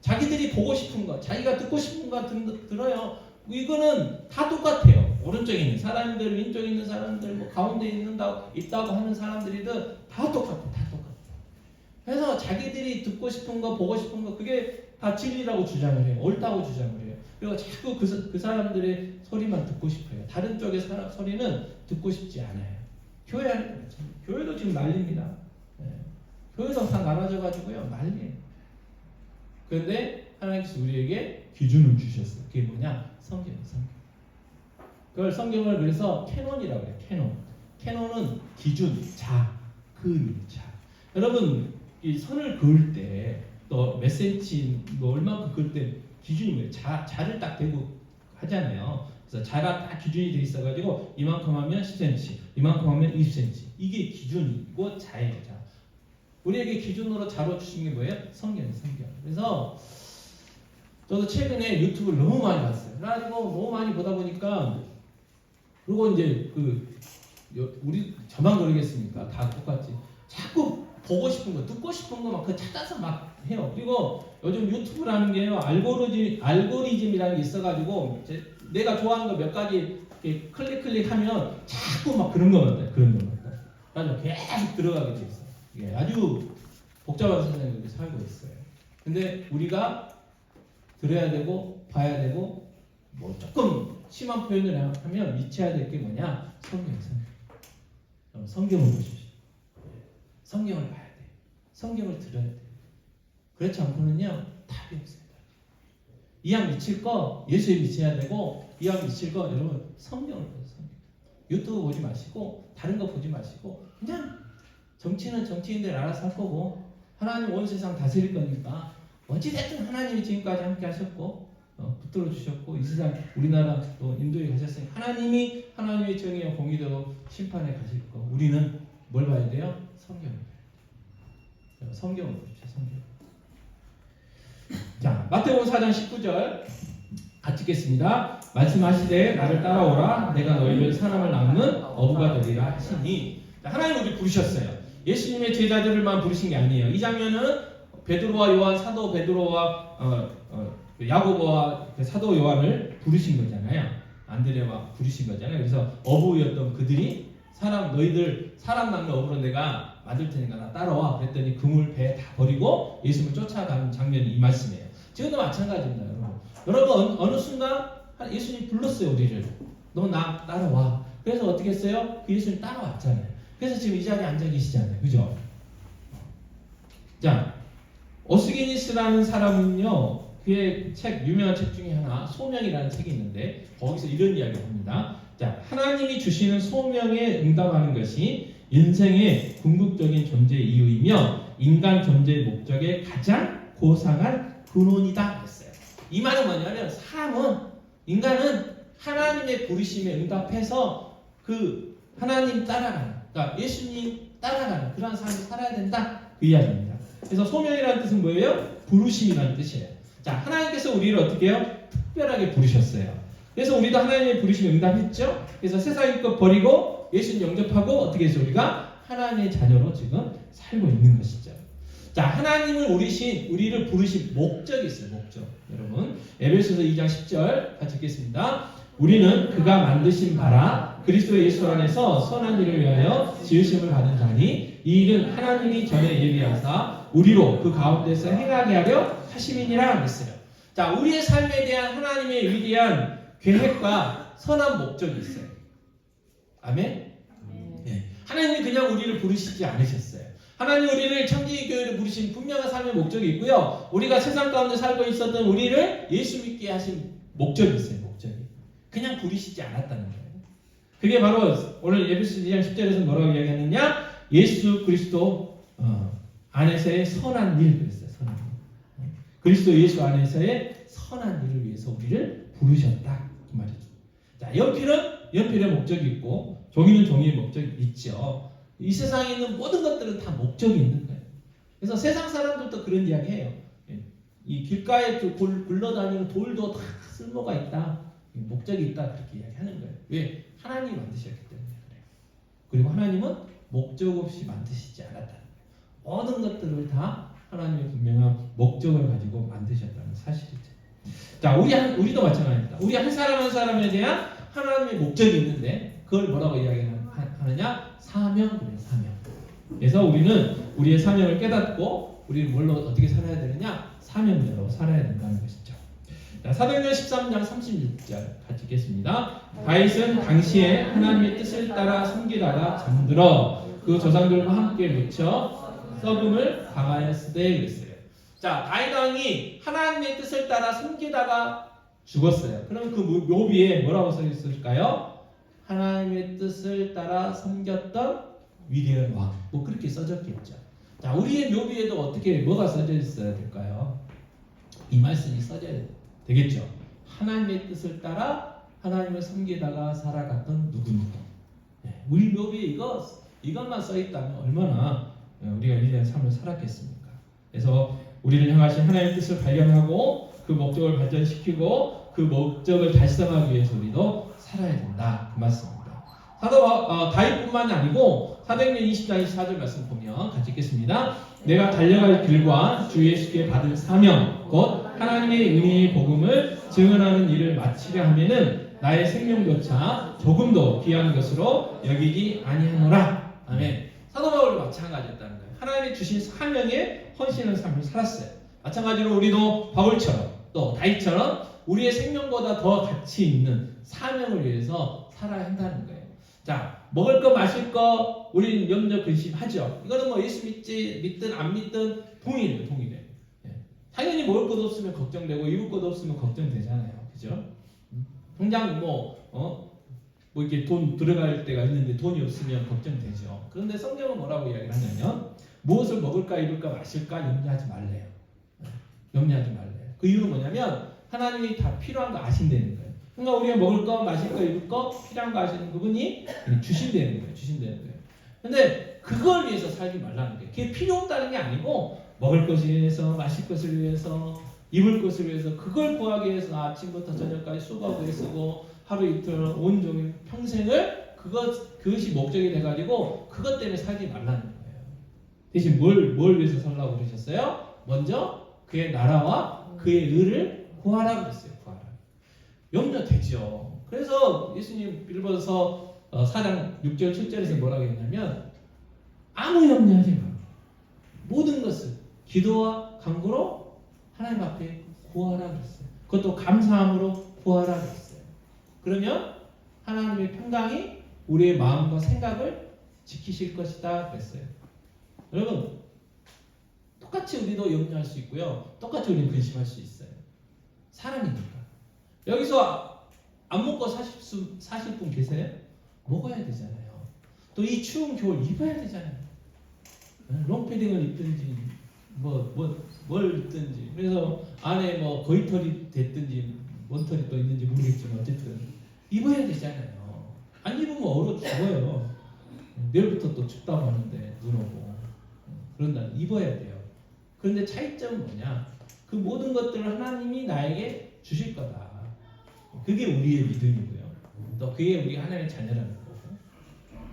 자기들이 보고 싶은 것, 자기가 듣고 싶은 것 들어요. 이거는 다 똑같아요. 오른쪽에 있는 사람들, 왼쪽에 있는 사람들, 뭐 가운데 있다고 하는 사람들이든 다 똑같아요. 다 똑같아요. 그래서 자기들이 듣고 싶은 거, 보고 싶은 거, 그게 다 진리라고 주장을 해요. 옳다고 주장을 해요. 그리고 자꾸 그 사람들의 소리만 듣고 싶어요. 다른 쪽의 소리는 듣고 싶지 않아요. 교회도 지금 난립니다. 네. 교회도 다 나눠져가지고요. 난리예요. 그런데 하나님께서 우리에게 기준을 주셨어요. 그게 뭐냐? 성경. 그걸 성경을 그래서 캐논이라고 해요. 캐논은 기준, 그을, 여러분 이 선을 그을 때 또 몇 센치, 뭐 얼마큼 그을 때 기준이 뭐예요? 자를 딱 대고 하잖아요. 그래서 자가 딱 기준이 돼 있어가지고 이만큼 하면 10cm, 이만큼 하면 20cm. 이게 기준이고 자예요. 자. 우리에게 기준으로 자로 주신 게 뭐예요? 성경. 그래서 저도 최근에 유튜브를 너무 많이 봤어요. 그래가지고 너무 많이 보다 보니까 그리고 이제 우리 저만 그러겠습니까? 다 똑같지. 자꾸 보고 싶은 거, 듣고 싶은 거 막 그 찾아서 막 해요. 그리고 요즘 유튜브라는 게요 알고리즘이라는 게 있어가지고 내가 좋아하는 거 몇 가지 이렇게 클릭하면 자꾸 막 그런 거만 돼. 그래서 계속 들어가게 돼 있어. 예, 아주 복잡한 세상에 이렇게 살고 있어요. 근데 우리가 들어야 되고 봐야 되고 뭐 조금 심한 표현을 하면 미쳐야 될 게 뭐냐? 성경을 보십시오. 성경을 봐야 돼. 성경을 들어야 돼. 그렇지 않고는요 답이 없어요. 이왕 미칠 거 예수에 미쳐야 되고 이왕 미칠 거 여러분 성경을 보세요. 유튜브 보지 마시고 다른 거 보지 마시고 그냥 정치는 정치인들 알아서 할 거고 하나님 온 세상 다스릴 거니까 어찌됐든 하나님이 지금까지 함께 하셨고 붙들어 주셨고 이 세상 우리나라 또 인도에 가셨으니 하나님의 정의와 공의대로 심판에 가실 거. 우리는 뭘 봐야 돼요? 성경을 보십시오. 성경. 자, 마태복음 4장 19절 같이 읽겠습니다. 말씀하시되 나를 따라오라 내가 너희를 사람을 낚는 어부가 되리라 하시니. 자, 하나님 우리 부르셨어요. 예수님의 제자들만 부르신 게 아니에요. 이 장면은 베드로와 요한, 사도 베드로와 야고보와 사도 요한을 부르신 거잖아요. 안드레와 부르신 거잖아요. 그래서 어부였던 그들이 너희들 사람 낚는 어부로 내가 만들 테니까 나 따라와. 그랬더니 그물 배 다 버리고 예수님을 쫓아가는 장면이 이 말씀이에요. 지금도 마찬가지입니다, 여러분. 여러분 어느 순간 예수님 불렀어요, 우리를. 너 나 따라와. 그래서 어떻게 했어요? 그 예수님 따라왔잖아요. 그래서 지금 이 자리에 앉아 계시잖아요, 그죠? 자, 오스기니스라는 사람은요, 그의 유명한 책 중에 하나, 소명이라는 책이 있는데 거기서 이런 이야기를 합니다. 자, 하나님이 주시는 소명에 응답하는 것이 인생의 궁극적인 존재의 이유이며 인간 존재의 목적의 가장 고상한 근원이다 했어요. 이 말은 뭐냐면 인간은 하나님의 부르심에 응답해서 그 하나님 따라가는, 그러니까 예수님 따라가는 그런 삶을 살아야 된다 그 이야기입니다. 그래서 소명이라는 뜻은 뭐예요? 부르심이라는 뜻이에요. 자, 하나님께서 우리를 어떻게 해요? 특별하게 부르셨어요. 그래서 우리도 하나님의 부르심에 응답했죠. 그래서 세상의 것 버리고 예수님 영접하고 어떻게 해서 우리가 하나님의 자녀로 지금 살고 있는 것이죠. 자, 하나님을 우리를 부르신 목적이 있어요. 목적. 여러분 에베소서 2장 10절 같이 읽겠습니다. 우리는 그가 만드신 바라 그리스도 예수 안에서 선한 일을 위하여 지으심을 받은 자니 이 일은 하나님이 전에 예비하사 우리로 그 가운데서 행하게 하려 하심이니라 했어요. 자, 우리의 삶에 대한 하나님의 위대한 계획과 선한 목적이 있어요. 아멘? 네. 하나님이 그냥 우리를 부르시지 않으셨어요. 하나님 우리를 청지교회를 부르신 분명한 삶의 목적이 있고요. 우리가 세상 가운데 살고 있었던 우리를 예수 믿게 하신 목적이 있어요. 목적이. 그냥 부르시지 않았다는 거예요. 그게 바로 오늘 에베소서 2장 10절에서 뭐라고 이야기하느냐? 예수 그리스도 안에서의 선한 일 그랬어요. 선한 일. 그리스도 예수 안에서의 선한 일을 위해서 우리를 부르셨다 그 말이죠. 자, 연필의 목적이 있고 종이는 종이의 목적이 있죠. 이 세상에 있는 모든 것들은 다 목적이 있는 거예요. 그래서 세상 사람들도 그런 이야기해요. 이 길가에 굴러다니는 돌도 다 쓸모가 있다, 목적이 있다, 그렇게 이야기하는 거예요. 왜? 하나님이 만드셨기 때문에 그래요. 그리고 하나님은 목적 없이 만드시지 않았다는 거예요. 모든 것들을 다 하나님의 분명한 목적을 가지고 만드셨다는 사실이죠. 자, 우리도 마찬가지입니다. 우리 한 사람 한 사람에 대한 하나님의 목적이 있는데 그걸 뭐라고 이야기하느냐? 사명이에요. 사명. 그래서 우리는 우리의 사명을 깨닫고 우리는 뭘로 어떻게 살아야 되느냐? 사명대로 살아야 된다는 것이죠. 자, 사도행전 13장 36절 같이 읽겠습니다. 다윗은 당시에 하나님의 뜻을 따라 섬기다가 잠들어 그 조상들과 함께 묻혀 썩음을 당하였으되 그랬어요. 자, 다윗 왕이 하나님의 뜻을 따라 섬기다가 죽었어요. 그럼 그 묘비에 뭐라고 써 있을까요? 하나님의 뜻을 따라 섬겼던 위대한 왕. 뭐 그렇게 써졌겠죠. 자, 우리의 묘비에도 어떻게 뭐가 써져 있어야 될까요? 이 말씀이 써져야 되겠죠. 하나님의 뜻을 따라 하나님을 섬기다가 살아갔던 누구누구. 네, 우리 묘비에 이것만 써 있다면 얼마나 우리가 위대한 삶을 살았겠습니까? 그래서 우리를 향하신 하나님의 뜻을 발견하고 그 목적을 발전시키고 그 목적을 달성하기 위해서 우리도 살아야 된다, 그 말씀입니다. 사도 다윗뿐만 아니고 사도행전 20장 24절 말씀 보면 같이 읽겠습니다. 내가 달려갈 길과 주 예수께 받은 사명 곧 하나님의 은혜의 복음을 증언하는 일을 마치려 하면은 나의 생명조차 조금도 귀한 것으로 여기지 아니하노라. 아멘. 사도 바울도 마찬가지였다는 거예요. 하나님이 주신 사명에 헌신하는 삶을 살았어요. 마찬가지로 우리도 바울처럼 또 다윗처럼 우리의 생명보다 더 가치 있는 사명을 위해서 살아야 한다는 거예요. 자, 먹을 거 마실 거 우리는 염려 근심하죠. 이거는 뭐 예수 믿든 안 믿든 동일해요. 예. 당연히 먹을 것 없으면 걱정되고 입을 것 없으면 걱정되잖아요. 그죠? 당장 이렇게 돈 들어갈 때가 있는데 돈이 없으면 걱정되죠. 그런데 성경은 뭐라고 이야기를 하냐면 무엇을 먹을까 입을까 마실까 염려하지 말래요. 염려하지 말래요. 그 이유는 뭐냐면 하나님이 다 필요한 거 아신다는 거예요. 그러니까 우리가 먹을 거 마실 거 입을 거 필요한 거 아시는 그분이 주신다는 거예요. 근데 그걸 위해서 살지 말라는 거예요. 그게 필요 없다는 게 아니고 먹을 것을 위해서 마실 것을 위해서 입을 것을 위해서 그걸 구하기 위해서 아침부터 저녁까지 수고하고 애쓰고 하루 이틀 온종일 평생을 그것이 목적이 돼가지고 그것 때문에 살지 말라는 거예요. 대신 뭘 위해서 살라고 그러셨어요? 먼저 그의 나라와 그의 의를 구하라 그랬어요. 구하라. 염려되죠. 그래서 예수님 빌보서 4장 6절 7절에서 뭐라고 했냐면 아무 염려하지 마. 모든 것을 기도와 간구로 하나님 앞에 구하라 그랬어요. 그것도 감사함으로 구하라 그랬어요. 그러면 하나님의 평강이 우리의 마음과 생각을 지키실 것이다 그랬어요. 여러분 똑같이 우리도 염려할 수 있고요. 똑같이 우리는 근심할 수 있어요. 사람이니까. 여기서 안 먹고 사실 분 계세요? 먹어야 되잖아요. 또 이 추운 겨울 입어야 되잖아요. 롱패딩을 입든지 뭘 입든지 그래서 안에 뭐 거위털이 됐든지 원털이 또 있는지 모르겠지만 어쨌든 입어야 되잖아요. 안 입으면 얼어 죽어요. 내일부터 또 춥다고 하는데 눈 오고 그런다 입어야 돼요. 그런데 차이점은 뭐냐? 그 모든 것들을 하나님이 나에게 주실 거다. 그게 우리의 믿음이고요. 또 그게 우리 하나님의 자녀라는 거고.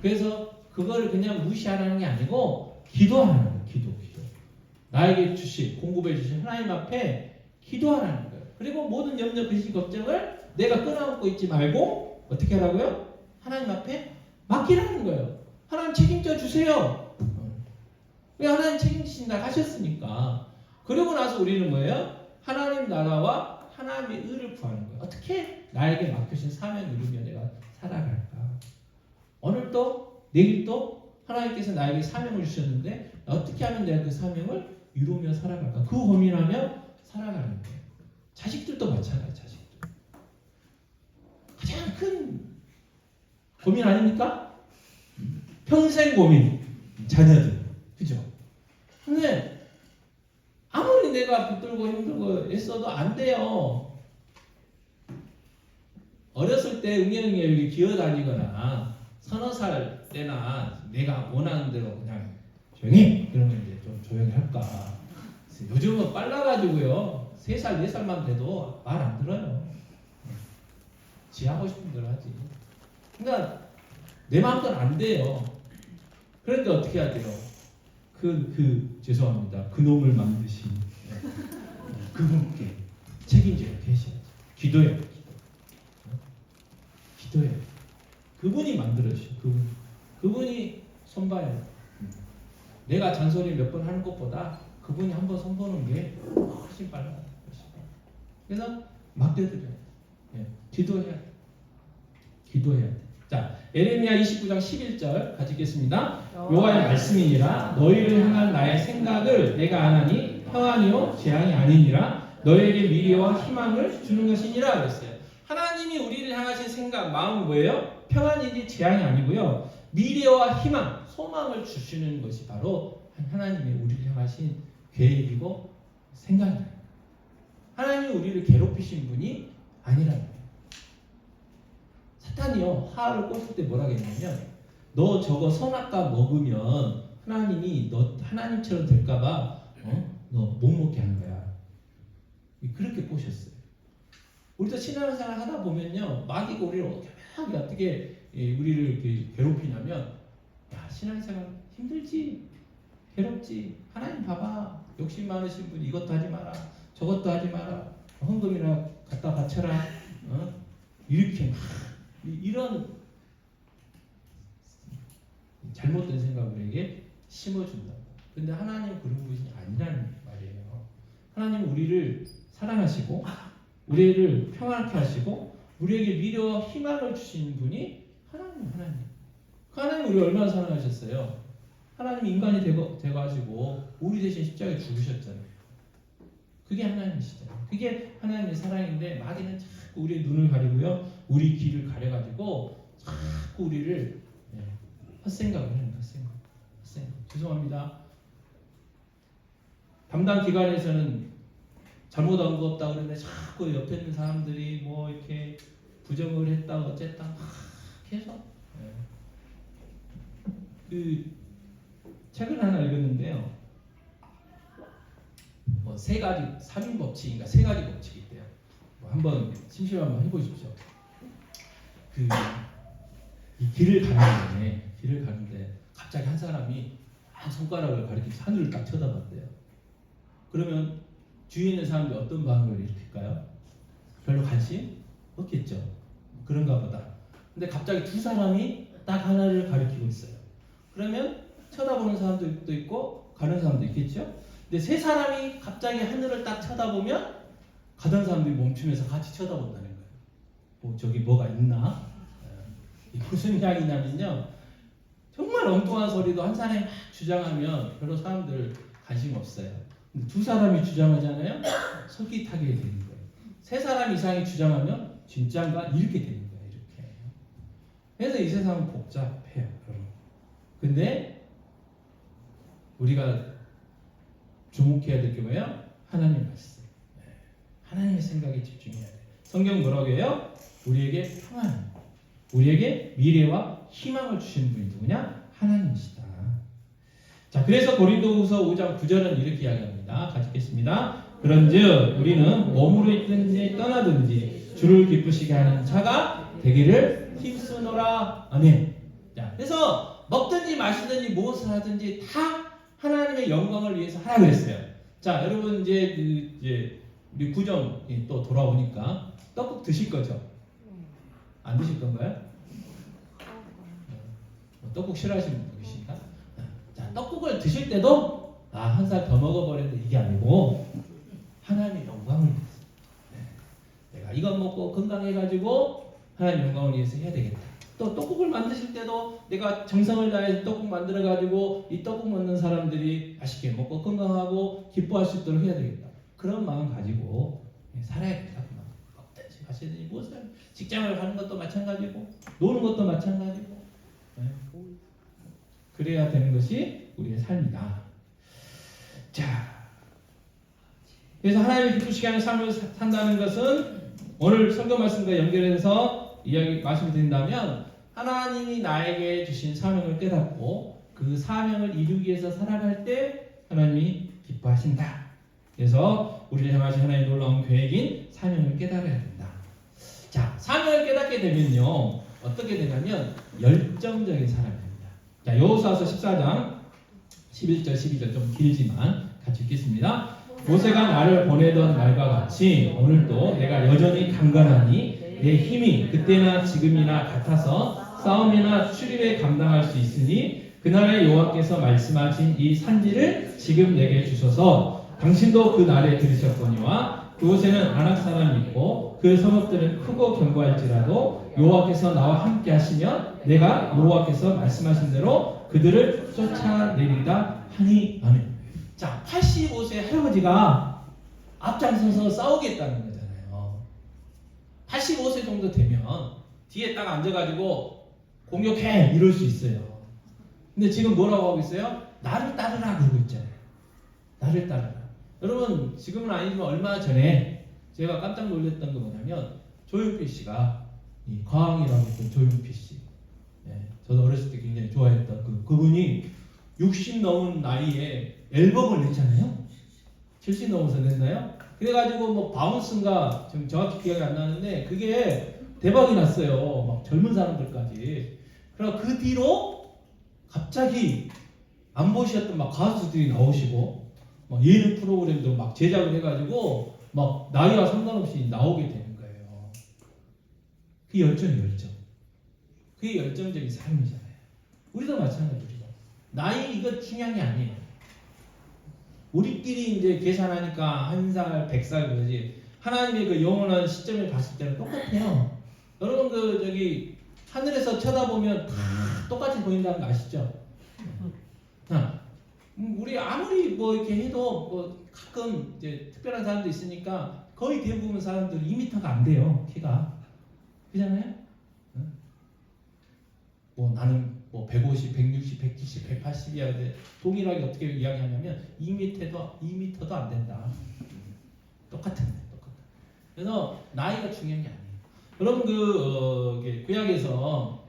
그래서 그걸 그냥 무시하라는 게 아니고 기도하라는 거예요. 기도. 나에게 공급해 주신 하나님 앞에 기도하라는 거예요. 그리고 모든 염려, 근심, 걱정을 내가 끊어안고 있지 말고 어떻게 하라고요? 하나님 앞에 맡기라는 거예요. 하나님 책임져 주세요. 왜 하나님 책임지신다 하셨으니까. 그러고 나서 우리는 뭐예요? 하나님 나라와 하나님의 의를 구하는 거예요. 어떻게 나에게 맡겨진 사명을 이루며 내가 살아갈까? 오늘도 내일도 하나님께서 나에게 사명을 주셨는데 어떻게 하면 내가 그 사명을 이루며 살아갈까? 그 고민하며 살아가는 거예요. 자식들도 마찬가지예요. 자식들. 가장 큰 고민 아닙니까? 평생 고민. 자녀들. 그죠? 근데 아무리 내가 붙들고 힘들고 애써도 안 돼요. 어렸을 때 응애응애 기어다니거나 서너 살 때나 내가 원하는 대로 그냥 조용히 그러면 이제 좀 조용히 할까? 요즘은 빨라가지고요. 3살, 4살만 돼도 말 안 들어요. 지 하고 싶은 대로 하지. 그러니까 내 마음대로 안 돼요. 그런데 어떻게 해야 돼요? 죄송합니다. 그 놈을 만드신 그분께 책임져야 계셔야지. 기도해요. 기도해요. 그분이 만들어주셔. 그분이 손봐요. 내가 잔소리 몇 번 하는 것보다 그분이 한 번 손보는 게 훨씬 빨라요. 그래서 맡겨드려요. 기도해야 돼. 기도해야 돼. 자, 에레미야 29장 11절 같이 읽겠습니다. 여호와의 말씀이니라 너희를 향한 나의 생각을 내가 아나니 평안이요 재앙이 아니니라 너희에게 미래와 희망을 주는 것이니라 그랬어요. 하나님이 우리를 향하신 생각, 마음은 뭐예요? 평안이지 재앙이 아니고요. 미래와 희망, 소망을 주시는 것이 바로 하나님의 우리를 향하신 계획이고 생각이에요. 하나님이 우리를 괴롭히신 분이 아니라는 거예요. 사탄이요, 하를 꽂을 때 뭐라 했냐면 너 저거 선악과 먹으면 하나님이 너 하나님처럼 될까봐 너 못 먹게 하는 거야. 그렇게 꼬셨어요. 우리도 신앙생활 하다 보면요, 마귀가 우리를 어떻게 우리를 이렇게 괴롭히냐면, 야, 신앙생활 힘들지, 괴롭지. 하나님 봐봐, 욕심 많으신 분 이것도 하지 마라, 저것도 하지 마라, 헌금이나 갖다 바쳐라, 이렇게 막 이런 잘못된 생각을 우리에게 심어준다고. 근데 하나님은 그런 분이 아니라는 말이에요. 하나님은 우리를 사랑하시고 우리를 평안케 하시고 우리에게 미래와 희망을 주시는 분이 하나님. 그 하나님 우리 얼마나 사랑하셨어요. 하나님 인간이 되가지고 우리 대신 십자가에 죽으셨잖아요. 그게 하나님이시잖아요. 그게 하나님의 사랑인데 마귀는 자꾸 우리의 눈을 가리고요, 우리 귀를 가려가지고 자꾸 우리를 헛생각을 해요. 헛생각. 죄송합니다. 담당 기관에서는 잘못한 거 없다 그러는데 자꾸 옆에 있는 사람들이 뭐 이렇게 부정을 했다 어쨌다 막 계속. 그 책을 하나 읽었는데요. 뭐 3가지 3인 법칙인가 3가지 법칙이 있대요. 뭐 한번 심심하면 한번 해보십시오. 이 길을 가는데 갑자기 한 사람이 막 손가락을 가리키면서 하늘을 딱 쳐다봤대요. 그러면 주위에 있는 사람들이 어떤 반응을 일으킬까요? 별로 관심 없겠죠. 그런가 보다. 근데 갑자기 2 사람이 딱 하나를 가리키고 있어요. 그러면 쳐다보는 사람도 있고 가는 사람도 있겠죠. 근데 3 사람이 갑자기 하늘을 딱 쳐다보면 가던 사람들이 멈추면서 같이 쳐다본다는 거예요. 저기 뭐가 있나? 이게 무슨 이야기냐면요, 정말 엉뚱한 소리도 한 사람이 막 주장하면 별로 사람들 관심 없어요. 근데 2 사람이 주장하잖아요, 솔깃하게 되는 거예요. 3 사람 이상이 주장하면 진짠가 이렇게 되는 거예요. 이렇게. 그래서 이 세상은 복잡해요, 여러분. 근데 우리가 주목해야 될 게 뭐예요? 하나님의 말씀. 하나님의 생각에 집중해야 돼요. 성경 뭐라고 해요? 우리에게 평안, 우리에게 미래와 희망을 주시는 분이 누구냐? 하나님이시다. 자, 그래서 고린도후서 5장 9절은 이렇게 이야기합니다. 같이 읽겠습니다. 그런즉 우리는 몸으로 있든지 떠나든지 주를 기쁘시게 하는 자가 되기를 힘쓰노라. 아멘. 자, 그래서 먹든지 마시든지 무엇을 하든지 다 하나님의 영광을 위해서 하라 그랬어요. 자, 여러분 이제 우리 구정이 또 돌아오니까 떡국 드실 거죠? 안 드실 건가요? 떡국 싫어하시는 분 계신가? 자, 떡국을 드실 때도 한 살 더 먹어버렸는데 이게 아니고 하나님의 영광을 위해서, 내가 이것 먹고 건강해가지고 하나님의 영광을 위해서 해야 되겠다. 또 떡국을 만드실 때도 내가 정성을 다해서 떡국 만들어가지고 이 떡국 먹는 사람들이 맛있게 먹고 건강하고 기뻐할 수 있도록 해야 되겠다. 그런 마음 가지고 살아야겠다. 먹든지 마시든지 무엇을, 직장을 가는 것도 마찬가지고 노는 것도 마찬가지고, 그래야 되는 것이 우리의 삶이다. 자, 그래서 하나님을 기쁘시게 하는 삶을 산다는 것은 오늘 설교 말씀과 연결해서 이야기 말씀드린다면, 하나님이 나에게 주신 사명을 깨닫고 그 사명을 이루기 위해서 살아갈 때 하나님이 기뻐하신다. 그래서 우리를 향하신 하나님의 놀라운 계획인 사명을 깨달아야 된다. 자, 사명을 깨닫게 되면요 어떻게 되냐면 열정적인 사람이 됩니다. 자, 여호수아서 14장 11절 12절 좀 길지만 같이 읽겠습니다. 모세가 나를 보내던 날과 같이 오늘도 내가 여전히 강건하니 내 힘이 그때나 지금이나 같아서 싸움이나 출입에 감당할 수 있으니 그날에 여호와께서 말씀하신 이 산지를 지금 내게 주소서. 당신도 그 날에 들으셨거니와 그곳에는 아낙 사람이 있고 그 성읍들은 크고 견고할지라도 여호와께서 나와 함께 하시면 내가 여호와께서 말씀하신 대로 그들을 쫓아내리다 하니. 아멘. 자, 85세 할아버지가 앞장서서 싸우겠다는 거잖아요. 85세 정도 되면 뒤에 딱 앉아가지고 공격해 이럴 수 있어요. 근데 지금 뭐라고 하고 있어요? 나를 따르라 그러고 있잖아요. 나를 따르라. 여러분 지금은 아니지만 얼마 전에 제가 깜짝 놀랐던 거 뭐냐면 조용필 씨가 이 과왕이라고 했던 조용필 씨. 저도 어렸을 때 굉장히 좋아했던 그분이 60 넘은 나이에 앨범을 냈잖아요. 70 넘어서 냈나요? 그래가지고 뭐 바운스인가 지금 정확히 기억이 안 나는데 그게 대박이 났어요. 막 젊은 사람들까지. 그래서 그 뒤로 갑자기 안 보셨던 막 가수들이 나오시고 막 예능 프로그램도 막 제작을 해가지고 막 나이와 상관없이 나오게 되는 거예요. 그 열정이 열정. 그게 열정적인 삶이잖아요. 우리도 마찬가지죠. 나이 이거 중요한 게 아니에요. 우리끼리 이제 계산하니까 1살, 100살 그러지. 하나님의 그 영원한 시점에 봤을 때는 똑같아요. 여러분 그 저기 하늘에서 쳐다보면 다 똑같이 보인다는 거 아시죠? 우리 아무리 뭐 이렇게 해도 뭐 가끔 이제 특별한 사람도 있으니까 거의 대부분 사람들 2m가 안 돼요. 키가. 그잖아요? 뭐 나는 뭐 150, 160, 170, 180이야. 근데 동일하게 어떻게 이야기하냐면 2m도 안 된다. 똑같은. 그래서 나이가 중요한 게 아니에요. 여러분 구약에서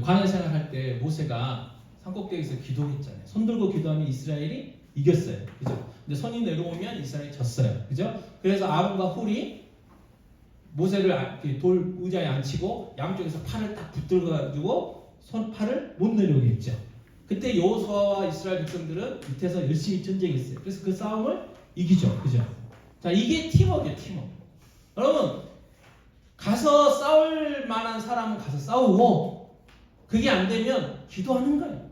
광야 생활할 때 모세가 산꼭대기에서 기도했잖아요. 손 들고 기도하면 이스라엘이 이겼어요. 그죠? 근데 손이 내려오면 이스라엘이 졌어요. 그죠? 그래서 아론과 훌이 모세를 돌 의자에 앉히고 양쪽에서 팔을 딱 붙들어가지고 팔을 못 내려오게 했죠. 그때 여호수아와 이스라엘 백성들은 밑에서 열심히 전쟁했어요. 그래서 그 싸움을 이기죠. 그죠? 자, 이게 팀워크예요. 팀워크. 여러분 가서 싸울 만한 사람은 가서 싸우고 그게 안 되면 기도하는 거예요.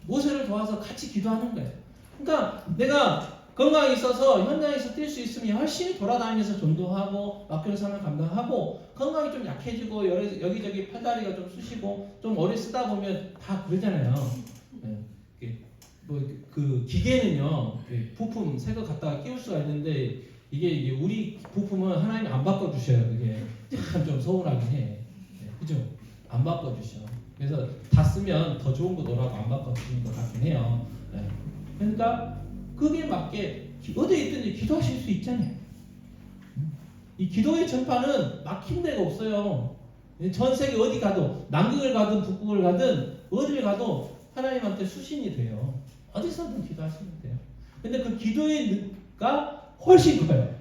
모세를 도와서 같이 기도하는 거예요. 그러니까 내가 건강이 있어서 현장에서 뛸 수 있으면 열심히 돌아다니면서 전도하고 맡겨진 사람을 감당하고 건강이 좀 약해지고 여기저기 팔다리가 좀 쑤시고 좀 오래 쓰다 보면 다 그러잖아요. 뭐 그 기계는요 부품 새 거 갖다가 끼울 수가 있는데 이게 우리 부품은 하나님이 안 바꿔주셔요. 그게 참 좀 서운하긴 해. 그죠? 안 바꿔주셔. 그래서 다 쓰면 더 좋은 거 놓으라고 안 바꿔주시는 것 같긴 해요. 그러니까 그게 맞게 어디에 있든지 기도하실 수 있잖아요. 이 기도의 전파는 막힌 데가 없어요. 전 세계 어디 가도 남극을 가든 북극을 가든 어디를 가도 하나님한테 수신이 돼요. 어디서든 기도하시면 돼요. 근데 그 기도가 훨씬 커요.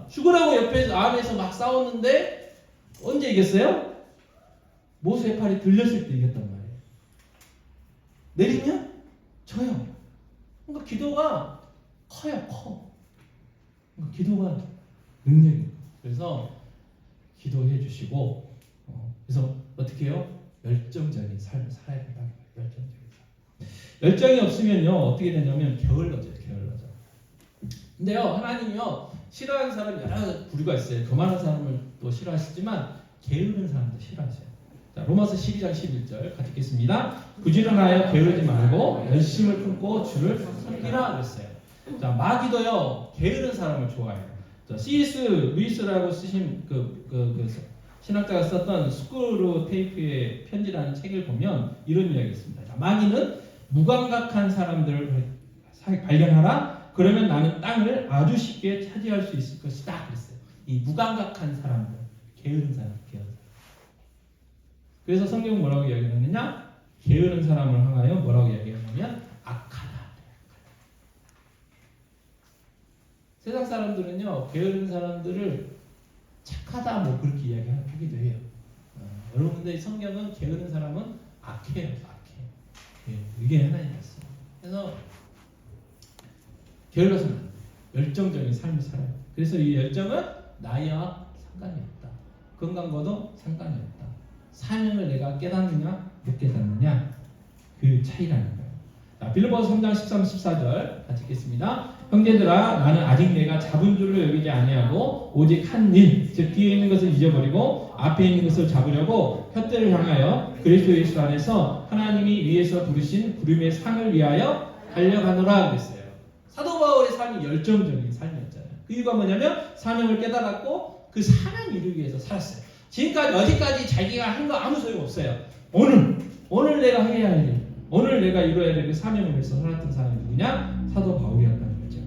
죽으라고 옆에서 안에서 막 싸웠는데 언제 이겼어요? 모세의 팔이 들렸을 때 이겼단 말이에요. 내리면 져요. 그러니까 기도가 커요, 커. 그러니까 기도가 능력이에요. 그래서 기도해 주시고, 그래서 어떻게 해요? 열정적인 삶을 살아야 된다는 거예요. 열정적인 삶. 열정이 없으면요, 어떻게 되냐면 게을러져요, 게을러져. 근데요, 하나님이요, 싫어하는 사람이 여러 부류가 있어요. 교만한 사람을 또 싫어하시지만, 게으른 사람도 싫어하세요. 자, 로마서 12장 11절 같이 읽겠습니다. 부지런하여 게으르지 말고 열심을 품고 주를 섬기라 그랬어요. 자, 마귀도요 게으른 사람을 좋아해요. 자, C.S. 루이스라고 쓰신 그 신학자가 썼던 스크루 테이프의 편지라는 책을 보면 이런 이야기가 있습니다. 자, 마귀는 무감각한 사람들을 발견하라. 그러면 나는 땅을 아주 쉽게 차지할 수 있을 것이다 그랬어요. 이 무감각한 사람들, 게으른 사람, 게으른 사람. 그래서 성경은 뭐라고 이야기하느냐? 게으른 사람을 향하여 뭐라고 이야기하냐면 악하다. 세상 사람들은요 게으른 사람들을 착하다 뭐 그렇게 이야기하기도 해요. 여러분 근데 성경은 게으른 사람은 악해요. 악해. 이게 하나님 말씀. 그래서 게을러서는 안 돼요. 열정적인 삶을 살아요. 그래서 이 열정은 나이와 상관이 없다. 건강과도 상관이 없다. 사명을 내가 깨닫느냐 못 깨닫느냐 그 차이라는 거예요. 자, 빌립보서 3장 13, 14절 같이 읽겠습니다. 형제들아 나는 아직 내가 잡은 줄로 여기지 아니하고 오직 한 일, 즉 뒤에 있는 것을 잊어버리고 앞에 있는 것을 잡으려고 푯대를 향하여 그리스도 예수 안에서 하나님이 위에서 부르신 부름의 상을 위하여 달려가노라 그랬어요. 사도 바울의 삶이 열정적인 삶이었잖아요. 그 이유가 뭐냐면 사명을 깨달았고 그 사명 이루기 위해서 살았어요. 지금까지 어디까지 자기가 한 거 아무 소용 없어요. 오늘 내가 해야 할 일, 오늘 내가 이루어야 될 그 사명을 위해서 살았던 사람이 누구냐? 사도 바울이었다는 거죠.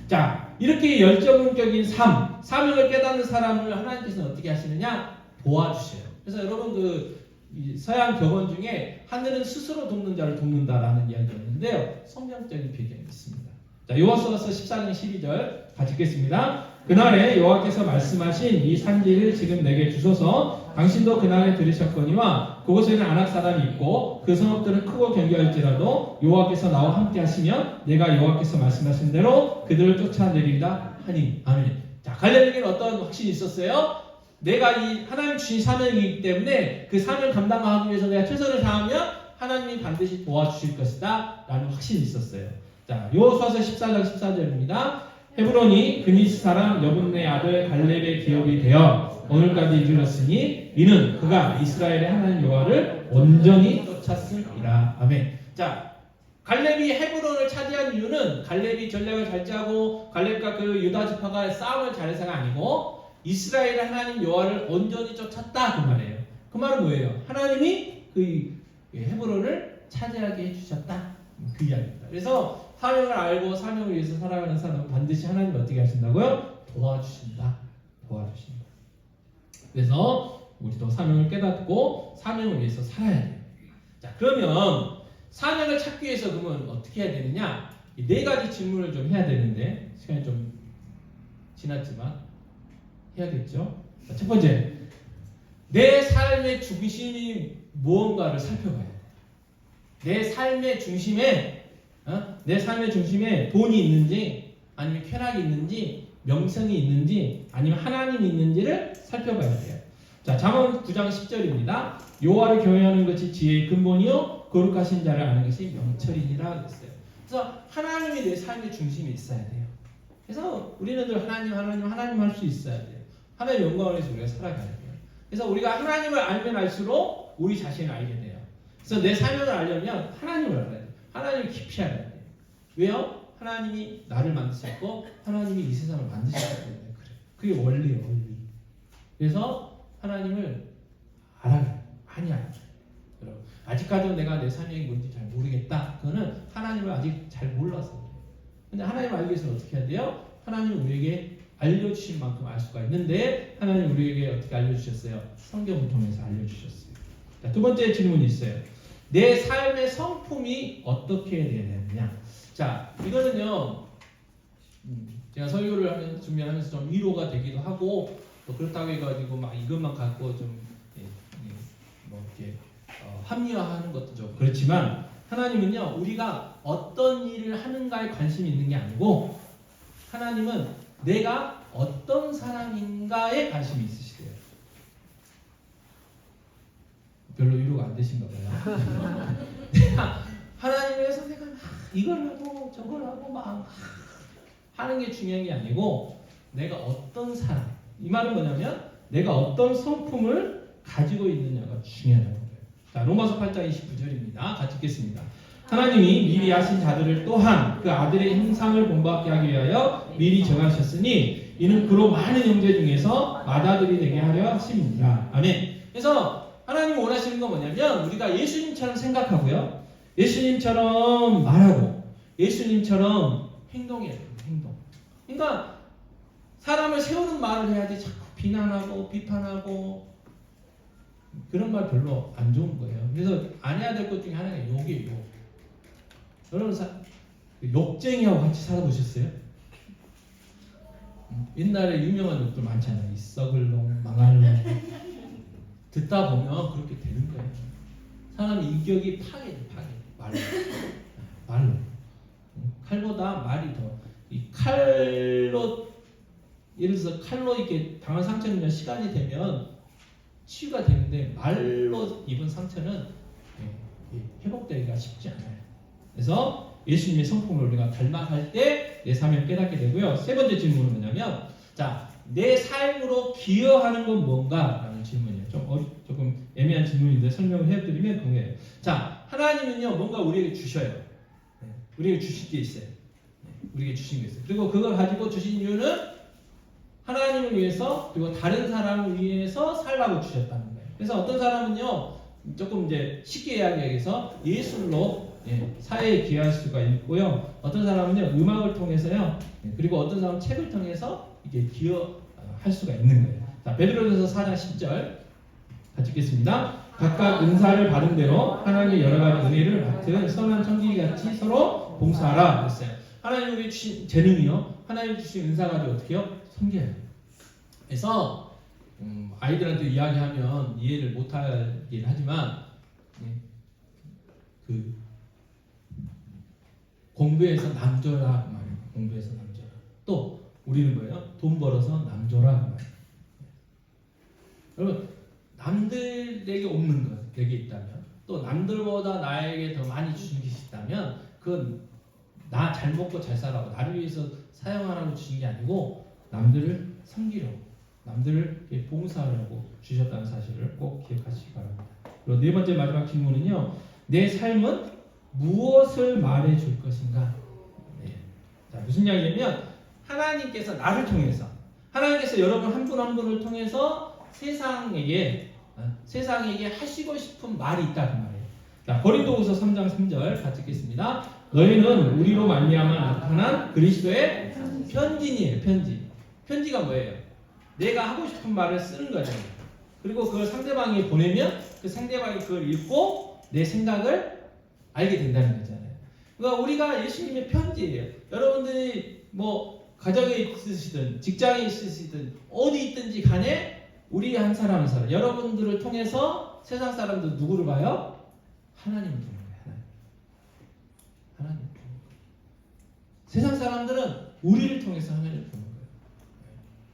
자, 이렇게 열정적인 삶, 사명을 깨닫는 사람을 하나님께서는 어떻게 하시느냐? 도와주셔요. 그래서 여러분 이 서양 격언 중에 하늘은 스스로 돕는 자를 돕는다라는 이야기였는데요. 성경적인 배경이 있습니다. 자, 요한서서 14장 12절 같이 읽겠습니다. 그날에 여호와께서 말씀하신 이 산지를 지금 내게 주소서 당신도 그날에 들으셨거니와 그곳에는 안악 사람이 있고 그 성읍들은 크고 견고할지라도 여호와께서 나와 함께 하시면 내가 여호와께서 말씀하신 대로 그들을 쫓아내리리다 하니. 아멘. 자, 갈렙에게는 어떤 확신이 있었어요? 내가 이 하나님 주신 사명이기 때문에 그 사명 감당하기 위해서 내가 최선을 다하면 하나님이 반드시 도와주실 것이다 라는 확신이 있었어요. 자, 여호수아서 14장 14절입니다. 헤브론이 그니스 사람 여분네 아들 갈렙의 기업이 되어 오늘까지 이르렀으니 이는 그가 이스라엘의 하나님 여호와를 온전히 쫓았음이라. 아멘. 자, 갈렙이 헤브론을 차지한 이유는 갈렙이 전략을 잘 짜고 갈렙과 그 유다 지파가 싸움을 잘해서가 아니고 이스라엘의 하나님 여호와를 온전히 쫓았다 그 말이에요. 그 말은 뭐예요? 하나님이 그 헤브론을 차지하게 해주셨다 그 이야기입니다. 그래서 사명을 알고 사명을 위해서 살아가는 사람은 반드시 하나님이 어떻게 하신다고요? 도와주신다. 그래서 우리도 사명을 깨닫고 사명을 위해서 살아야 돼요. 자, 그러면 사명을 찾기 위해서 그러면 어떻게 해야 되느냐? 이 네 가지 질문을 좀 해야 되는데 시간이 좀 지났지만 해야겠죠? 자, 첫 번째, 내 삶의 중심이 무언가를 살펴봐야 돼요. 내 삶의 중심에 돈이 있는지 아니면 쾌락이 있는지 명성이 있는지 아니면 하나님이 있는지를 살펴봐야 돼요. 자, 잠언 9장 10절입니다. 여호와를 경외하는 것이 지혜의 근본이요 거룩하신 자를 아는 것이 명철이니라 그랬어요. 그래서 하나님이 내 삶의 중심에 있어야 돼요. 그래서 우리는 늘 하나님 할 수 있어야 돼요. 하나님의 영광을 위해서 우리가 살아가야 돼요. 그래서 우리가 하나님을 알면 알수록 우리 자신을 알게 돼요. 그래서 내 사명을 알려면 하나님을 알아야 돼요. 하나님을 깊이 알아야 돼요. 왜요? 하나님이 나를 만드셨고 하나님이 이 세상을 만드셨기 때문에 그래요. 그게 원리예요. 원리. 그래서 하나님을 알아요. 많이 알아요. 여러분, 아직까지도 내가 내 사명이 뭔지 잘 모르겠다. 그거는 하나님을 아직 잘 몰라서 그래요. 근데 하나님을 알기 위해서 어떻게 해야 돼요? 하나님은 우리에게 알려주신 만큼 알 수가 있는데 하나님 우리에게 어떻게 알려주셨어요? 성경을 통해서 알려주셨어요. 자, 두 번째 질문이 있어요. 내 삶의 성품이 어떻게 되어야 되느냐? 자, 이거는요 제가 설교를 준비하면서 좀 위로가 되기도 하고 또 그렇다고 해가지고 막 이것만 갖고 좀 뭐 이렇게 합리화하는 것도 좀 그렇지만 하나님은요 우리가 어떤 일을 하는가에 관심이 있는 게 아니고 하나님은 내가 어떤 사람인가에 관심이 있으시대요. 별로 위로가 안 되신가 봐요. 내가 하나님에서 내가 이걸 하고 저걸 하고 막 하는 게 중요한 게 아니고 내가 어떤 사람, 이 말은 뭐냐면 내가 어떤 성품을 가지고 있느냐가 중요하다는 거예요. 자, 로마서 8장 29절입니다. 같이 읽겠습니다. 하나님이 미리 하신 자들을 또한 그 아들의 형상을 본받게 하기 위하여 미리 정하셨으니 이는 그로 많은 형제 중에서 맏아들이 되게 하려 하심이니라. 아멘. 그래서 하나님이 원하시는 건 뭐냐면 우리가 예수님처럼 생각하고요, 예수님처럼 말하고 예수님처럼 행동해야 돼요. 행동. 그러니까 사람을 세우는 말을 해야지 자꾸 비난하고 비판하고 그런 말 별로 안 좋은 거예요. 그래서 안 해야 될 것 중에 하나가 욕이에요. 욕. 여러분 욕쟁이하고 같이 살아보셨어요? 옛날에 유명한 욕들 많잖아요. 이 썩을 놈, 망할 놈. 듣다 보면 그렇게 되는 거예요. 사람 인격이 파괴돼. 말로. 칼보다 말이 더. 이 칼로 예를 들어서 칼로 이렇게 당한 상처는 시간이 되면 치유가 되는데 말로 입은 상처는 회복되기가 쉽지 않아요. 그래서 예수님의 성품을 우리가 닮아갈 때 내 사명을 깨닫게 되고요. 세 번째 질문은 뭐냐면, 자, 내 삶으로 기여하는 건 뭔가라는 질문이에요. 조금 애매한 질문인데 설명을 해드리면 그거예요. 자, 하나님은요 뭔가 우리에게 주셔요. 우리에게 주실 게 있어요. 우리에게 주신 게 있어요. 그리고 그걸 가지고 주신 이유는 하나님을 위해서 그리고 다른 사람을 위해서 살라고 주셨다는 거예요. 그래서 어떤 사람은요 조금 이제 쉽게 이야기해서 예술로 사회에 기여할 수가 있고요. 어떤 사람은요 음악을 통해서요. 그리고 어떤 사람은 책을 통해서 이게 기여할 수가 있는 거예요. 자, 베드로전서 4장 10절 같이 읽겠습니다. 각각 은사를 받은 대로 하나님의 여러 가지 은혜를 맡은 선한 청지기같이 서로 봉사하라 그랬어요. 하나님 우리 주신 재능이요. 하나님 주신 은사 가지고 어떻게 해요? 섬겨요. 그래서 아이들한테 이야기하면 이해를 못하긴 하지만 그 공부해서 남줘라 그 말이에요. 공부해서 남줘라. 또 우리는 뭐예요? 돈 벌어서 남줘라 그 말이에요. 여러분 남들에게 없는 것 내게 있다면 또 남들보다 나에게 더 많이 주신 게 있다면 그건 나 잘 먹고 잘 살라고 나를 위해서 사용하라고 주신 게 아니고 남들을 섬기려고 남들을 봉사하려고 주셨다는 사실을 꼭 기억하시기 바랍니다. 그리고 네 번째 마지막 질문은요. 내 삶은 무엇을 말해줄 것인가? 자, 무슨 이야기냐면 하나님께서 나를 통해서 하나님께서 여러분 한 분 한 분을 통해서 세상에게 하시고 싶은 말이 있다 그 말이에요. 자, 고린도후서 3장 3절 같이 읽겠습니다. 너희는 우리로 말미암아 나타난 그리스도의 편지니에요. 편지가 뭐예요? 내가 하고 싶은 말을 쓰는 거잖아요. 그리고 그걸 상대방이 보내면 그 상대방이 그걸 읽고 내 생각을 알게 된다는 거잖아요. 그러니까 우리가 예수님의 편지예요. 여러분들이 뭐 가정에 있으시든 직장에 있으시든 어디 있든지 간에 우리 한 사람 한 사람 여러분들을 통해서 세상 사람들 누구를 봐요? 하나님을 보는 거예요. 하나님. 세상 사람들은 우리를 통해서 하나님을 보는 거예요.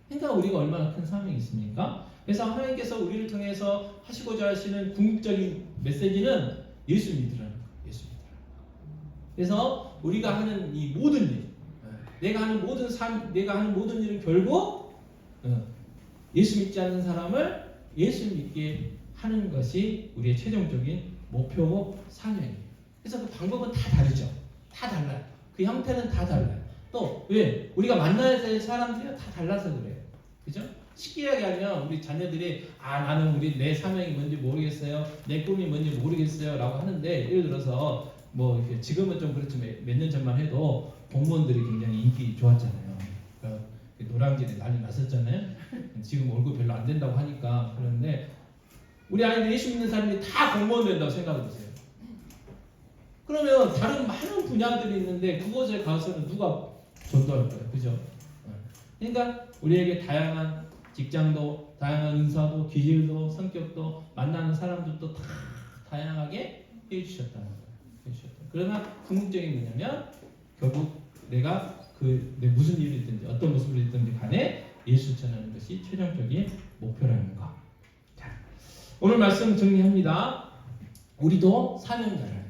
그러니까 우리가 얼마나 큰 사명이 있습니까? 그래서 하나님께서 우리를 통해서 하시고자 하시는 궁극적인 메시지는 예수 믿으라는 거예요. 예수 믿으라. 그래서 우리가 하는 이 모든 일, 내가 하는 모든 일은 결국 예수 믿지 않는 사람을 예수 믿게 하는 것이 우리의 최종적인 목표고 사명이에요. 그래서 그 방법은 다 다르죠. 다 달라요. 그 형태는 다 달라요. 또 왜? 우리가 만나야 될 사람들이 다 달라서 그래요. 그죠? 쉽게 이야기하면 우리 자녀들이 나는 내 사명이 뭔지 모르겠어요. 내 꿈이 뭔지 모르겠어요. 라고 하는데 예를 들어서 뭐 이렇게 지금은 좀 그렇지만 몇 년 전만 해도 공무원들이 굉장히 인기 좋았잖아요. 노량진에 난리 났었잖아요. 지금 월급 별로 안 된다고 하니까. 그런데 우리 아이들 예수 믿는 사람들이 다 공무원 된다고 생각해 보세요. 그러면 다른 많은 분야들이 있는데 그곳에 가서는 누가 전도할 거예요. 그죠? 그러니까 우리에게 다양한 직장도, 다양한 은사도, 기질도, 성격도, 만나는 사람들도 다 다양하게 해주셨다는 거예요. 그러나 궁극적인 뭐냐면 결국 내가 내 무슨 일을 있든지 어떤 모습을 있든지 간에 예수 전하는 것이 최종적인 목표라는 거. 자, 오늘 말씀 정리합니다. 우리도 사명자라는 거예요.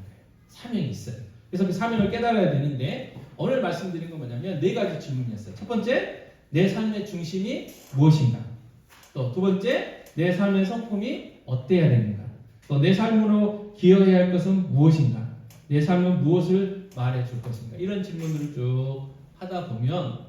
사명이 있어요. 그래서 그 사명을 깨달아야 되는데 오늘 말씀드린 건 뭐냐면 네 가지 질문이었어요. 첫 번째, 내 삶의 중심이 무엇인가? 또 두 번째, 내 삶의 성품이 어때야 되는가? 또 내 삶으로 기여해야 할 것은 무엇인가? 내 삶은 무엇을 말해줄 것인가? 이런 질문들을 쭉 하다 보면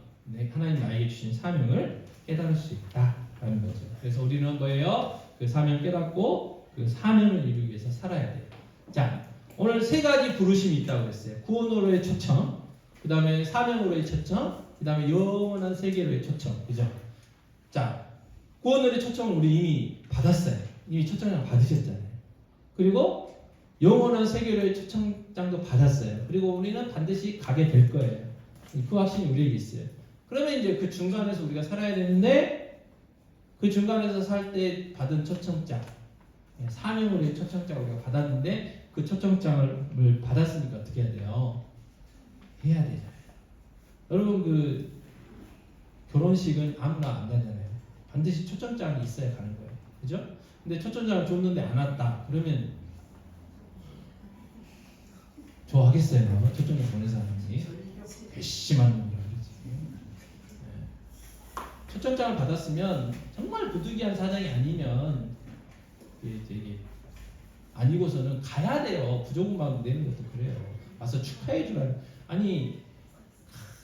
하나님 나에게 주신 사명을 깨달을 수 있다라는 거죠. 그래서 우리는 뭐예요? 그 사명을 깨닫고 그 사명을 이루기 위해서 살아야 돼요. 자, 오늘 세 가지 부르심이 있다고 그랬어요. 구원으로의 초청, 그 다음에 사명으로의 초청, 그 다음에 영원한 세계로의 초청. 그죠? 자, 구원으로의 초청을 우리 이미 받았어요. 이미 초청장 받으셨잖아요. 그리고 영원한 세계로의 초청장도 받았어요. 그리고 우리는 반드시 가게 될 거예요. 그 확신이 우리에게 있어요. 그러면 이제 그 중간에서 우리가 살아야 되는데 그 중간에서 살 때 받은 초청장, 사명으로의 초청장을 우리가 받았는데 그 초청장을 받았으니까 어떻게 해야 돼요? 해야 되잖아요. 여러분 그 결혼식은 아무나 안 가잖아요. 반드시 초청장이 있어야 가는 거예요. 그죠? 근데 초청장을 줬는데 안 왔다. 그러면 좋아하겠어요. 초청장 보낸 사람이 괘씸한 놈이라고 그러지. 초청장을 받았으면 정말 부득이한 사정이 아니면 이게 아니고서는 가야 돼요. 부조금만 내는 것도 그래요. 와서 축하해 주라는. 아니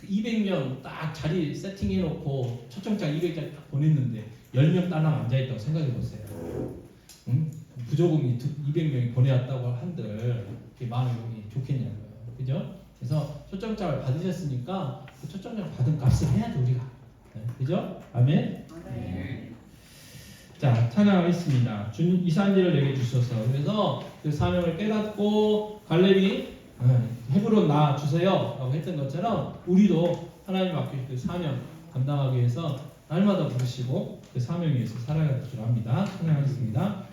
200명 딱 자리 세팅해놓고 초청장 200장 딱 보냈는데 10명 딸랑 앉아있다고 생각해보세요. 응? 부조금이 200명이 보내왔다고 한들 마음이 좋겠냐고요. 그죠? 그래서 초청장을 받으셨으니까 그 초청장 받은 값을 해야죠 우리가. 네, 그죠? 아멘? 네. 자, 찬양하겠습니다. 주님 이 산지를 내게 주셔서. 그래서 그 사명을 깨닫고 갈렙이 헤브론 나 주세요 라고 했던 것처럼 우리도 하나님 앞에 그 사명 감당하기 위해서 날마다 부르시고 그 사명 위해서 살아갈 줄 압니다. 찬양하겠습니다.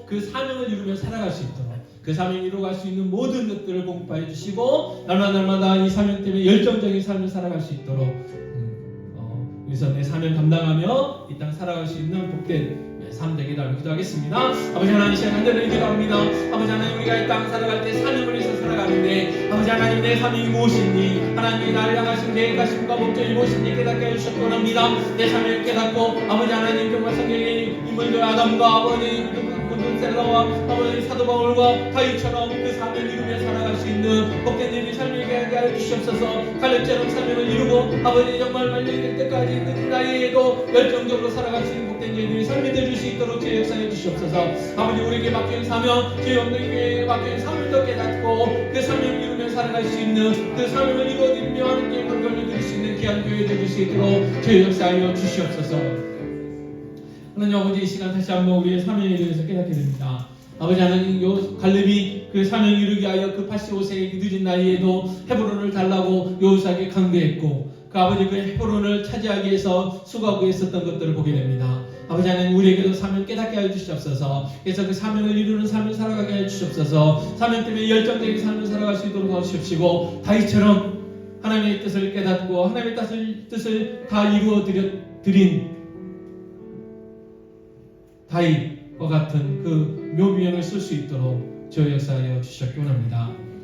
그 사명을 이루며 살아갈 수 있도록 그 사명을 이루어갈 수 있는 모든 것들을 공급해 주시고 날마다 이 사명 때문에 열정적인 삶을 살아갈 수 있도록 그래서 내 사명 감당하며 이 땅 살아갈 수 있는 복된 삶 되게 달라고 기도하겠습니다. 아버지 하나님 시간 간절히 기도합니다. 아버지 하나님 우리가 이 땅 살아갈 때 사명을 위해서 살아가는데 아버지 하나님 내 사명이 무엇인지 하나님이 나를 향하신 계획하심과 목적이 무엇인지 깨닫게 해주셨기 원합니다. 내 사명을 깨닫고 아버지 하나님 정말 성경에 인물들 아담과 아버지 셀러와 아버지 사도 바울과 다윗처럼 그 사명을 이루며 살아갈 수 있는 복된 일이 삶을 깨닫게 하여 주시옵소서. 갈렙처럼 사명을 이루고 아버지 정말 말려질 때까지 늦은 나이에도 열정적으로 살아갈 수 있는 복된 일들이 삶이 되줄 수 있도록 제 역사해 주시옵소서. 아버지 우리에게 맡긴 사명 제 영들에게 맡긴 사명도 깨닫고 그 사명을 이루며 살아갈 수 있는 그 사명을 이루어드리며 하나님께 영광을 드릴 수 있는 귀한 교회 되줄 수 있도록 제 역사하여 주시옵소서. 하나님 아버지 이 시간 다시 한번 우리의 사명에 대해서 깨닫게 됩니다. 아버지 하나님 요 갈렙이 그 사명을 이루기 위하여 그 85세의 늦은 나이에도 헤브론을 달라고 여호수아에게 강대했고 그 아버지 그 헤브론을 차지하기 위해서 수고하고 있었던 것들을 보게 됩니다. 아버지 하나님 우리에게도 사명을 깨닫게 하여 주시옵소서. 그래서 그 사명을 이루는 삶을 살아가게 하여 주시옵소서. 사명 때문에 열정적인 삶을 살아갈 수 있도록 도와주십시고 다윗처럼 하나님의 뜻을 깨닫고 하나님의 뜻을 다 이루어 드린 다윗과 같은 그 묘비형을 쓸 수 있도록 주여 역사하여 주시옵기 원합니다.